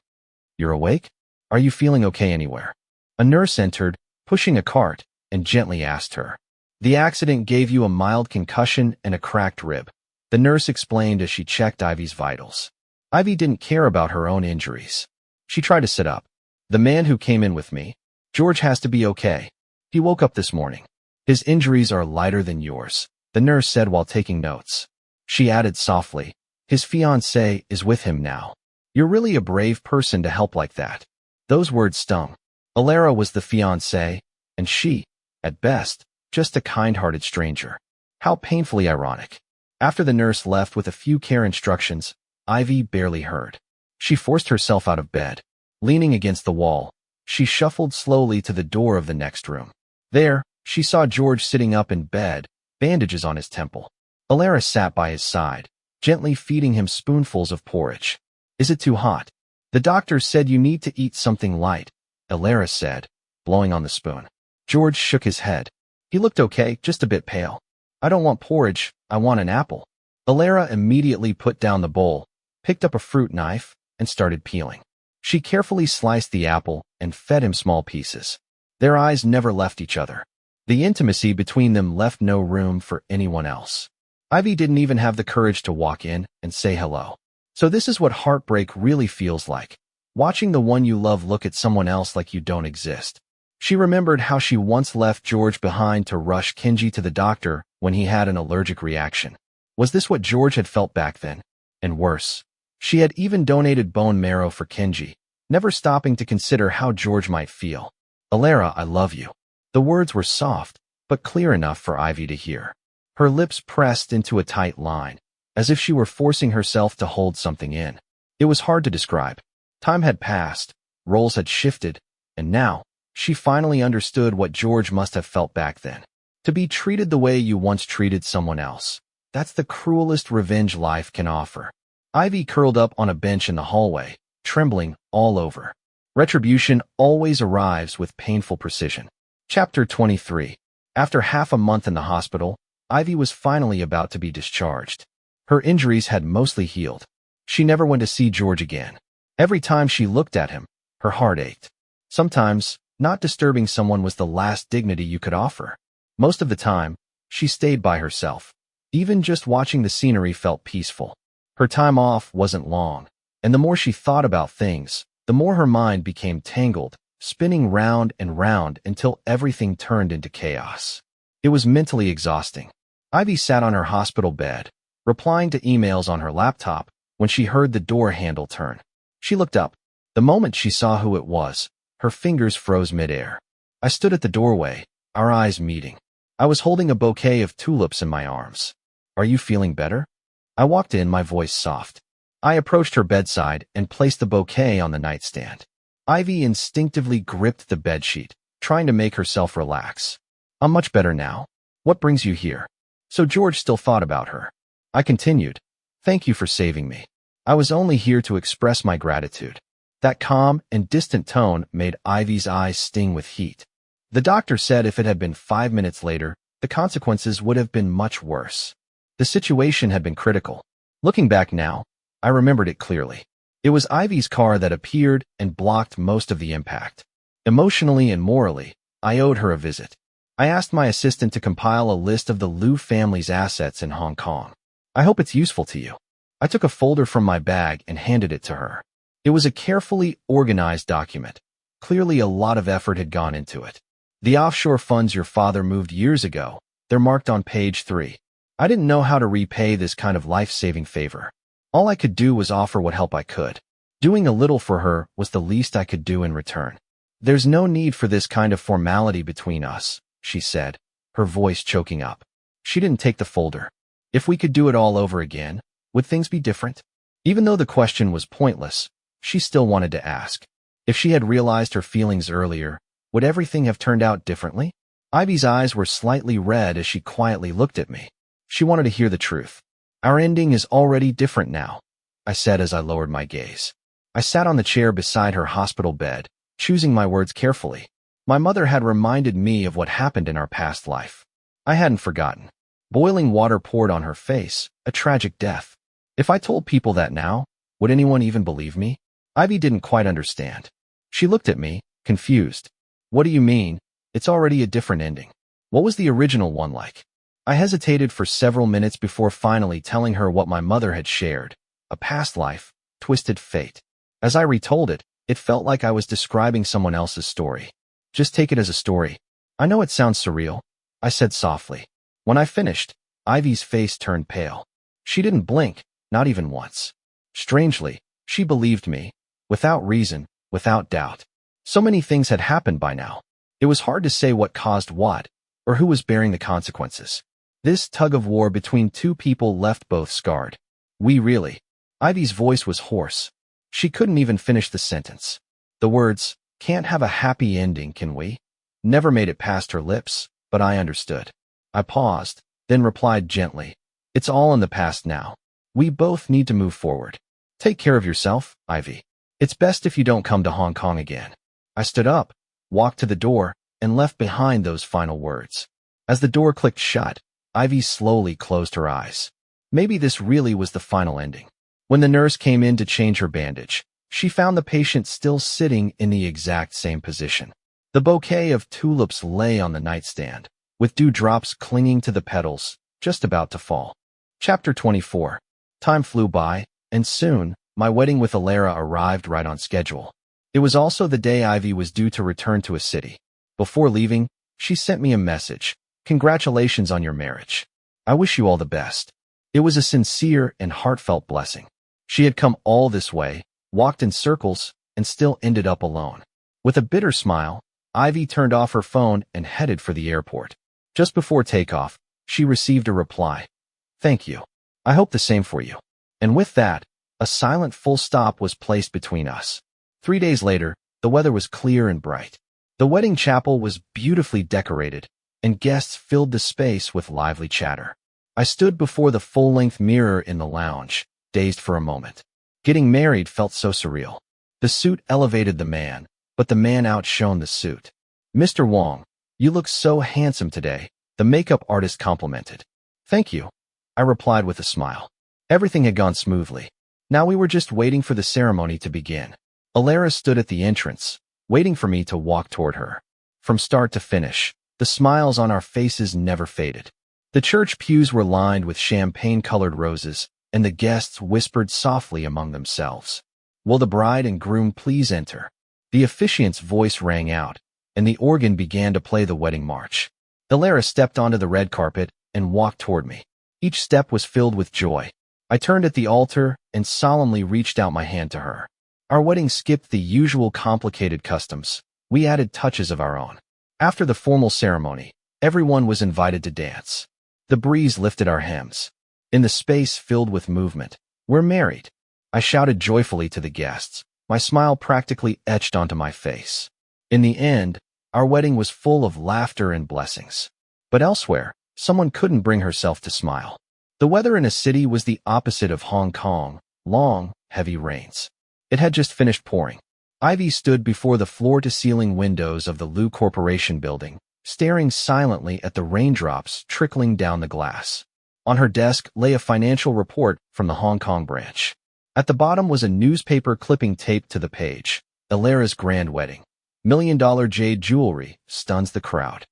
You're awake? Are you feeling okay anywhere? A nurse entered, pushing a cart, and gently asked her. The accident gave you a mild concussion and a cracked rib. The nurse explained as she checked Ivy's vitals. Ivy didn't care about her own injuries. She tried to sit up. The man who came in with me, George has to be okay. He woke up this morning. His injuries are lighter than yours, the nurse said while taking notes. She added softly, his fiancée is with him now. You're really a brave person to help like that. Those words stung. Elara was the fiancée, and she, at best, just a kind-hearted stranger. How painfully ironic. After the nurse left with a few care instructions, Ivy barely heard. She forced herself out of bed. Leaning against the wall, she shuffled slowly to the door of the next room. There, she saw George sitting up in bed, bandages on his temple. Elara sat by his side, gently feeding him spoonfuls of porridge. Is it too hot? The doctor said you need to eat something light, Elara said, blowing on the spoon. George shook his head. He looked okay, just a bit pale. I don't want porridge, I want an apple. Elara immediately put down the bowl, picked up a fruit knife, and started peeling. She carefully sliced the apple and fed him small pieces. Their eyes never left each other. The intimacy between them left no room for anyone else. Ivy didn't even have the courage to walk in and say hello. So this is what heartbreak really feels like. Watching the one you love look at someone else like you don't exist. She remembered how she once left George behind to rush Kenji to the doctor when he had an allergic reaction. Was this what George had felt back then? And worse, she had even donated bone marrow for Kenji, never stopping to consider how George might feel. Alara, I love you. The words were soft, but clear enough for Ivy to hear. Her lips pressed into a tight line, as if she were forcing herself to hold something in. It was hard to describe. Time had passed, roles had shifted, and now, she finally understood what George must have felt back then. To be treated the way you once treated someone else. That's the cruelest revenge life can offer. Ivy curled up on a bench in the hallway, trembling all over. Retribution always arrives with painful precision. Chapter 23. After half a month in the hospital, Ivy was finally about to be discharged. Her injuries had mostly healed. She never went to see George again. Every time she looked at him, her heart ached. Sometimes, not disturbing someone was the last dignity you could offer. Most of the time, she stayed by herself. Even just watching the scenery felt peaceful. Her time off wasn't long, and the more she thought about things, the more her mind became tangled, spinning round and round until everything turned into chaos. It was mentally exhausting. Ivy sat on her hospital bed, replying to emails on her laptop, when she heard the door handle turn. She looked up. The moment she saw who it was, her fingers froze midair. I stood at the doorway, our eyes meeting. I was holding a bouquet of tulips in my arms. Are you feeling better? I walked in, my voice soft. I approached her bedside and placed the bouquet on the nightstand. Ivy instinctively gripped the bedsheet, trying to make herself relax. I'm much better now. What brings you here? So George still thought about her. I continued. Thank you for saving me. I was only here to express my gratitude. That calm and distant tone made Ivy's eyes sting with heat. The doctor said if it had been 5 minutes later, the consequences would have been much worse. The situation had been critical. Looking back now, I remembered it clearly. It was Ivy's car that appeared and blocked most of the impact. Emotionally and morally, I owed her a visit. I asked my assistant to compile a list of the Liu family's assets in Hong Kong. I hope it's useful to you. I took a folder from my bag and handed it to her. It was a carefully organized document. Clearly a lot of effort had gone into it. The offshore funds your father moved years ago, they're marked on page 3. I didn't know how to repay this kind of life-saving favor. All I could do was offer what help I could. Doing a little for her was the least I could do in return. There's no need for this kind of formality between us, she said, her voice choking up. She didn't take the folder. If we could do it all over again, would things be different? Even though the question was pointless, she still wanted to ask. If she had realized her feelings earlier, would everything have turned out differently? Ivy's eyes were slightly red as she quietly looked at me. She wanted to hear the truth. Our ending is already different now, I said as I lowered my gaze. I sat on the chair beside her hospital bed, choosing my words carefully. My mother had reminded me of what happened in our past life. I hadn't forgotten. Boiling water poured on her face, a tragic death. If I told people that now, would anyone even believe me? Ivy didn't quite understand. She looked at me, confused. What do you mean? It's already a different ending. What was the original one like? I hesitated for several minutes before finally telling her what my mother had shared. A past life, twisted fate. As I retold it, it felt like I was describing someone else's story. Just take it as a story. I know it sounds surreal, I said softly. When I finished, Ivy's face turned pale. She didn't blink, not even once. Strangely, she believed me, without reason, without doubt. So many things had happened by now. It was hard to say what caused what, or who was bearing the consequences. This tug-of-war between two people left both scarred. We really. Ivy's voice was hoarse. She couldn't even finish the sentence. The words, can't have a happy ending, can we? Never made it past her lips, but I understood. I paused, then replied gently. It's all in the past now. We both need to move forward. Take care of yourself, Ivy. It's best if you don't come to Hong Kong again. I stood up, walked to the door, and left behind those final words. As the door clicked shut, Ivy slowly closed her eyes. Maybe this really was the final ending. When the nurse came in to change her bandage, she found the patient still sitting in the exact same position. The bouquet of tulips lay on the nightstand, with dewdrops clinging to the petals, just about to fall. Chapter 24. Time flew by, and soon, my wedding with Alara arrived right on schedule. It was also the day Ivy was due to return to a city. Before leaving, she sent me a message. Congratulations on your marriage. I wish you all the best. It was a sincere and heartfelt blessing. She had come all this way, walked in circles, and still ended up alone. With a bitter smile, Ivy turned off her phone and headed for the airport. Just before takeoff, she received a reply. "Thank you. I hope the same for you." And with that, a silent full stop was placed between us. 3 days later, the weather was clear and bright. The wedding chapel was beautifully decorated, and guests filled the space with lively chatter. I stood before the full-length mirror in the lounge, dazed for a moment. Getting married felt so surreal. The suit elevated the man, but the man outshone the suit. "Mr. Wong, you look so handsome today," the makeup artist complimented. "Thank you," I replied with a smile. Everything had gone smoothly. Now we were just waiting for the ceremony to begin. Alara stood at the entrance, waiting for me to walk toward her. From start to finish, the smiles on our faces never faded. The church pews were lined with champagne-colored roses, and the guests whispered softly among themselves. "Will the bride and groom please enter?" The officiant's voice rang out, and the organ began to play the wedding march. Alara stepped onto the red carpet and walked toward me. Each step was filled with joy. I turned at the altar and solemnly reached out my hand to her. Our wedding skipped the usual complicated customs. We added touches of our own. After the formal ceremony, everyone was invited to dance. The breeze lifted our hems. In the space filled with movement, "We're married," I shouted joyfully to the guests, my smile practically etched onto my face. In the end, our wedding was full of laughter and blessings. But elsewhere, someone couldn't bring herself to smile. The weather in a city was the opposite of Hong Kong, long, heavy rains. It had just finished pouring. Ivy stood before the floor-to-ceiling windows of the Lu Corporation building, staring silently at the raindrops trickling down the glass. On her desk lay a financial report from the Hong Kong branch. At the bottom was a newspaper clipping taped to the page. "Alara's grand wedding. $1 million jade jewelry stuns the crowd."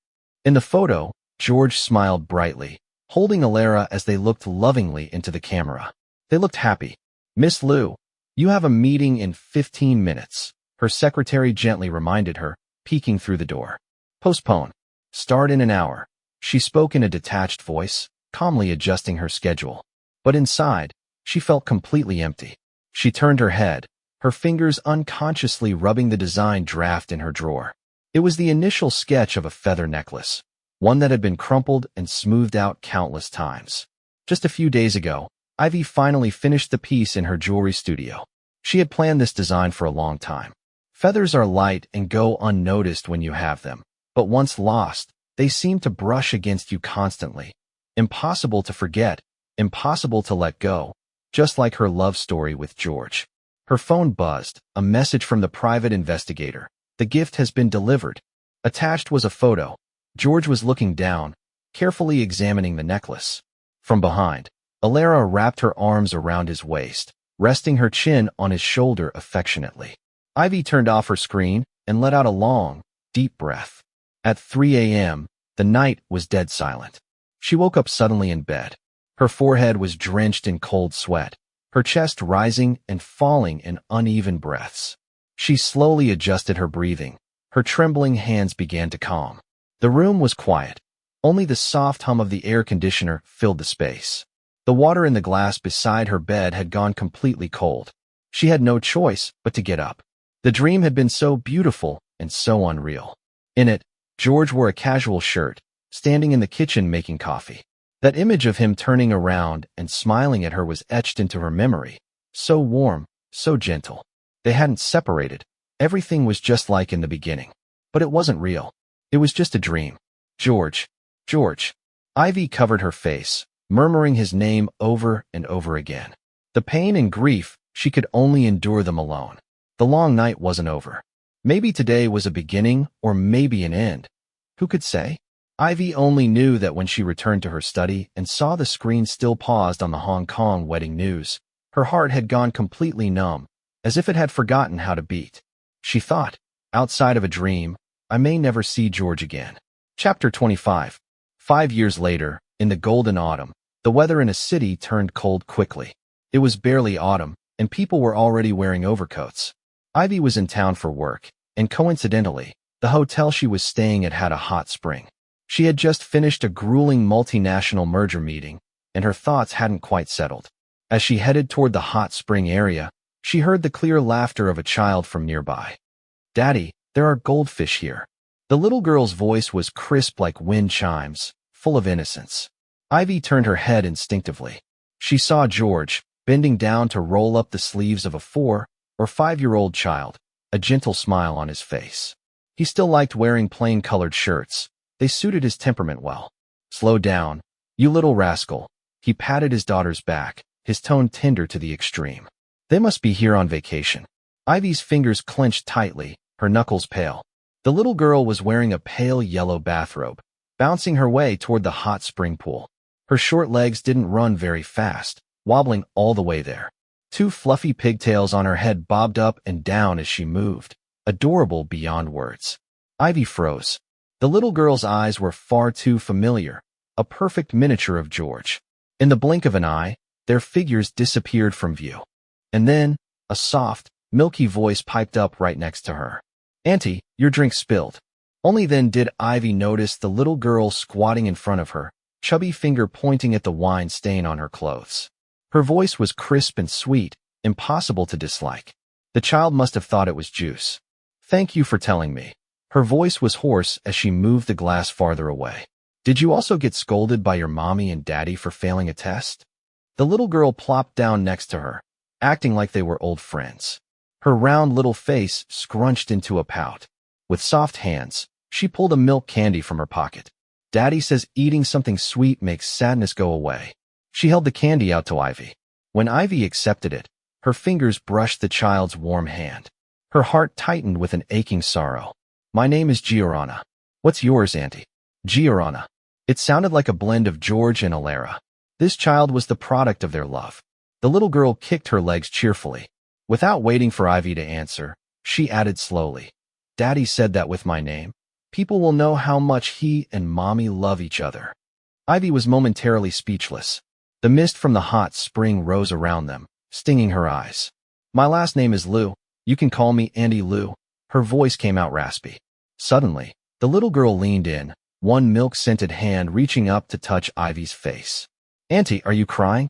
In the photo, George smiled brightly, holding Alara as they looked lovingly into the camera. They looked happy. "Miss Liu, you have a meeting in 15 minutes, her secretary gently reminded her, peeking through the door. "Postpone. Start in an hour." She spoke in a detached voice, calmly adjusting her schedule. But inside, she felt completely empty. She turned her head, her fingers unconsciously rubbing the design draft in her drawer. It was the initial sketch of a feather necklace, one that had been crumpled and smoothed out countless times. Just a few days ago, Ivy finally finished the piece in her jewelry studio. She had planned this design for a long time. Feathers are light and go unnoticed when you have them, but once lost, they seem to brush against you constantly. Impossible to forget, impossible to let go, just like her love story with George. Her phone buzzed, a message from the private investigator. "The gift has been delivered." Attached was a photo. George was looking down, carefully examining the necklace. From behind, Alara wrapped her arms around his waist, resting her chin on his shoulder affectionately. Ivy turned off her screen and let out a long, deep breath. At 3 a.m., the night was dead silent. She woke up suddenly in bed. Her forehead was drenched in cold sweat, her chest rising and falling in uneven breaths. She slowly adjusted her breathing. Her trembling hands began to calm. The room was quiet. Only the soft hum of the air conditioner filled the space. The water in the glass beside her bed had gone completely cold. She had no choice but to get up. The dream had been so beautiful and so unreal. In it, George wore a casual shirt, standing in the kitchen making coffee. That image of him turning around and smiling at her was etched into her memory. So warm, so gentle. They hadn't separated. Everything was just like in the beginning. But it wasn't real. It was just a dream. George. George. Ivy covered her face, murmuring his name over and over again. The pain and grief, she could only endure them alone. The long night wasn't over. Maybe today was a beginning or maybe an end. Who could say? Ivy only knew that when she returned to her study and saw the screen still paused on the Hong Kong wedding news, her heart had gone completely numb, as if it had forgotten how to beat. She thought, outside of a dream, I may never see George again. Chapter 25. 5 years later, in the golden autumn, the weather in a city turned cold quickly. It was barely autumn, and people were already wearing overcoats. Ivy was in town for work, and coincidentally, the hotel she was staying at had a hot spring. She had just finished a grueling multinational merger meeting, and her thoughts hadn't quite settled. As she headed toward the hot spring area, she heard the clear laughter of a child from nearby. "Daddy, there are goldfish here." The little girl's voice was crisp like wind chimes, full of innocence. Ivy turned her head instinctively. She saw George, bending down to roll up the sleeves of a 4- or 5-year-old child, a gentle smile on his face. He still liked wearing plain-colored shirts. They suited his temperament well. "Slow down, you little rascal." He patted his daughter's back, his tone tender to the extreme. "They must be here on vacation." Ivy's fingers clenched tightly, her knuckles pale. The little girl was wearing a pale yellow bathrobe, bouncing her way toward the hot spring pool. Her short legs didn't run very fast, wobbling all the way there. 2 fluffy pigtails on her head bobbed up and down as she moved, adorable beyond words. Ivy froze. The little girl's eyes were far too familiar, a perfect miniature of George. In the blink of an eye, their figures disappeared from view. And then, a soft, milky voice piped up right next to her. "Auntie, your drink spilled." Only then did Ivy notice the little girl squatting in front of her, chubby finger pointing at the wine stain on her clothes. Her voice was crisp and sweet, impossible to dislike. The child must have thought it was juice. "Thank you for telling me." Her voice was hoarse as she moved the glass farther away. "Did you also get scolded by your mommy and daddy for failing a test?" The little girl plopped down next to her, acting like they were old friends. Her round little face scrunched into a pout. With soft hands, she pulled a milk candy from her pocket. "Daddy says eating something sweet makes sadness go away." She held the candy out to Ivy. When Ivy accepted it, her fingers brushed the child's warm hand. Her heart tightened with an aching sorrow. "My name is Giorana." "What's yours, Auntie?" "Giorana." It sounded like a blend of George and Alara. This child was the product of their love. The little girl kicked her legs cheerfully. Without waiting for Ivy to answer, she added slowly, "Daddy said that with my name, people will know how much he and Mommy love each other." Ivy was momentarily speechless. The mist from the hot spring rose around them, stinging her eyes. "My last name is Lou. You can call me Auntie Lou." Her voice came out raspy. Suddenly, the little girl leaned in, one milk-scented hand reaching up to touch Ivy's face. "Auntie, are you crying?"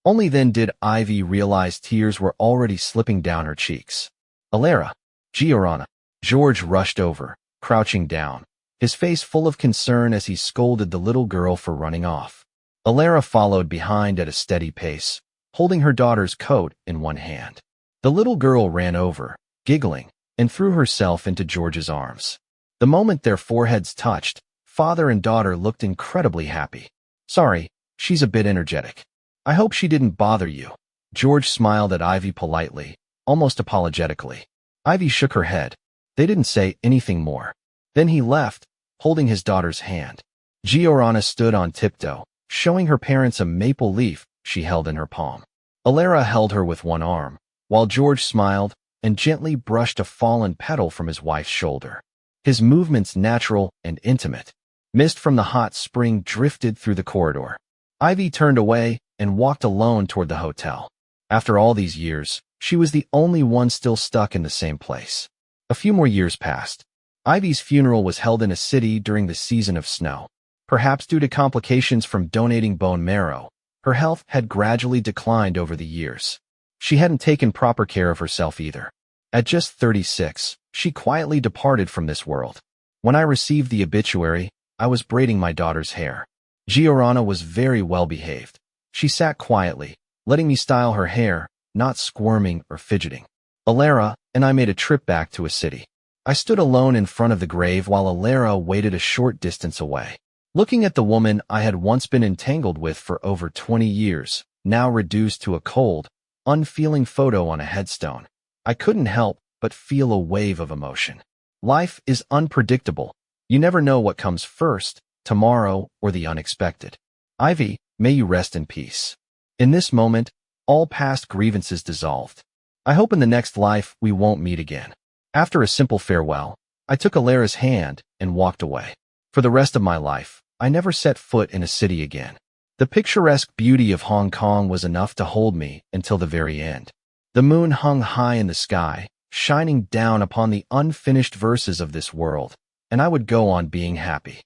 Only then did Ivy realize tears were already slipping down her cheeks. "Alara, Giorana." George rushed over, crouching down, his face full of concern as he scolded the little girl for running off. Alara followed behind at a steady pace, holding her daughter's coat in one hand. The little girl ran over, giggling, and threw herself into George's arms. The moment their foreheads touched, father and daughter looked incredibly happy. "Sorry, she's a bit energetic. I hope she didn't bother you." George smiled at Ivy politely, almost apologetically. Ivy shook her head. They didn't say anything more. Then he left, holding his daughter's hand. Giorana stood on tiptoe, showing her parents a maple leaf she held in her palm. Alara held her with one arm, while George smiled and gently brushed a fallen petal from his wife's shoulder. His movements natural and intimate. Mist from the hot spring drifted through the corridor. Ivy turned away and walked alone toward the hotel. After all these years, she was the only one still stuck in the same place. A few more years passed. Ivy's funeral was held in a city during the season of snow. Perhaps due to complications from donating bone marrow, her health had gradually declined over the years. She hadn't taken proper care of herself either. At just 36, she quietly departed from this world. When I received the obituary, I was braiding my daughter's hair. Giorana was very well behaved. She sat quietly, letting me style her hair, not squirming or fidgeting. Alara and I made a trip back to a city. I stood alone in front of the grave while Alara waited a short distance away. Looking at the woman I had once been entangled with for over 20 years, now reduced to a cold, unfeeling photo on a headstone, I couldn't help but feel a wave of emotion. Life is unpredictable. You never know what comes first, tomorrow or the unexpected. Ivy, may you rest in peace. In this moment, all past grievances dissolved. I hope in the next life we won't meet again. After a simple farewell, I took Alara's hand and walked away. For the rest of my life, I never set foot in a city again. The picturesque beauty of Hong Kong was enough to hold me until the very end. The moon hung high in the sky, shining down upon the unfinished verses of this world, and I would go on being happy.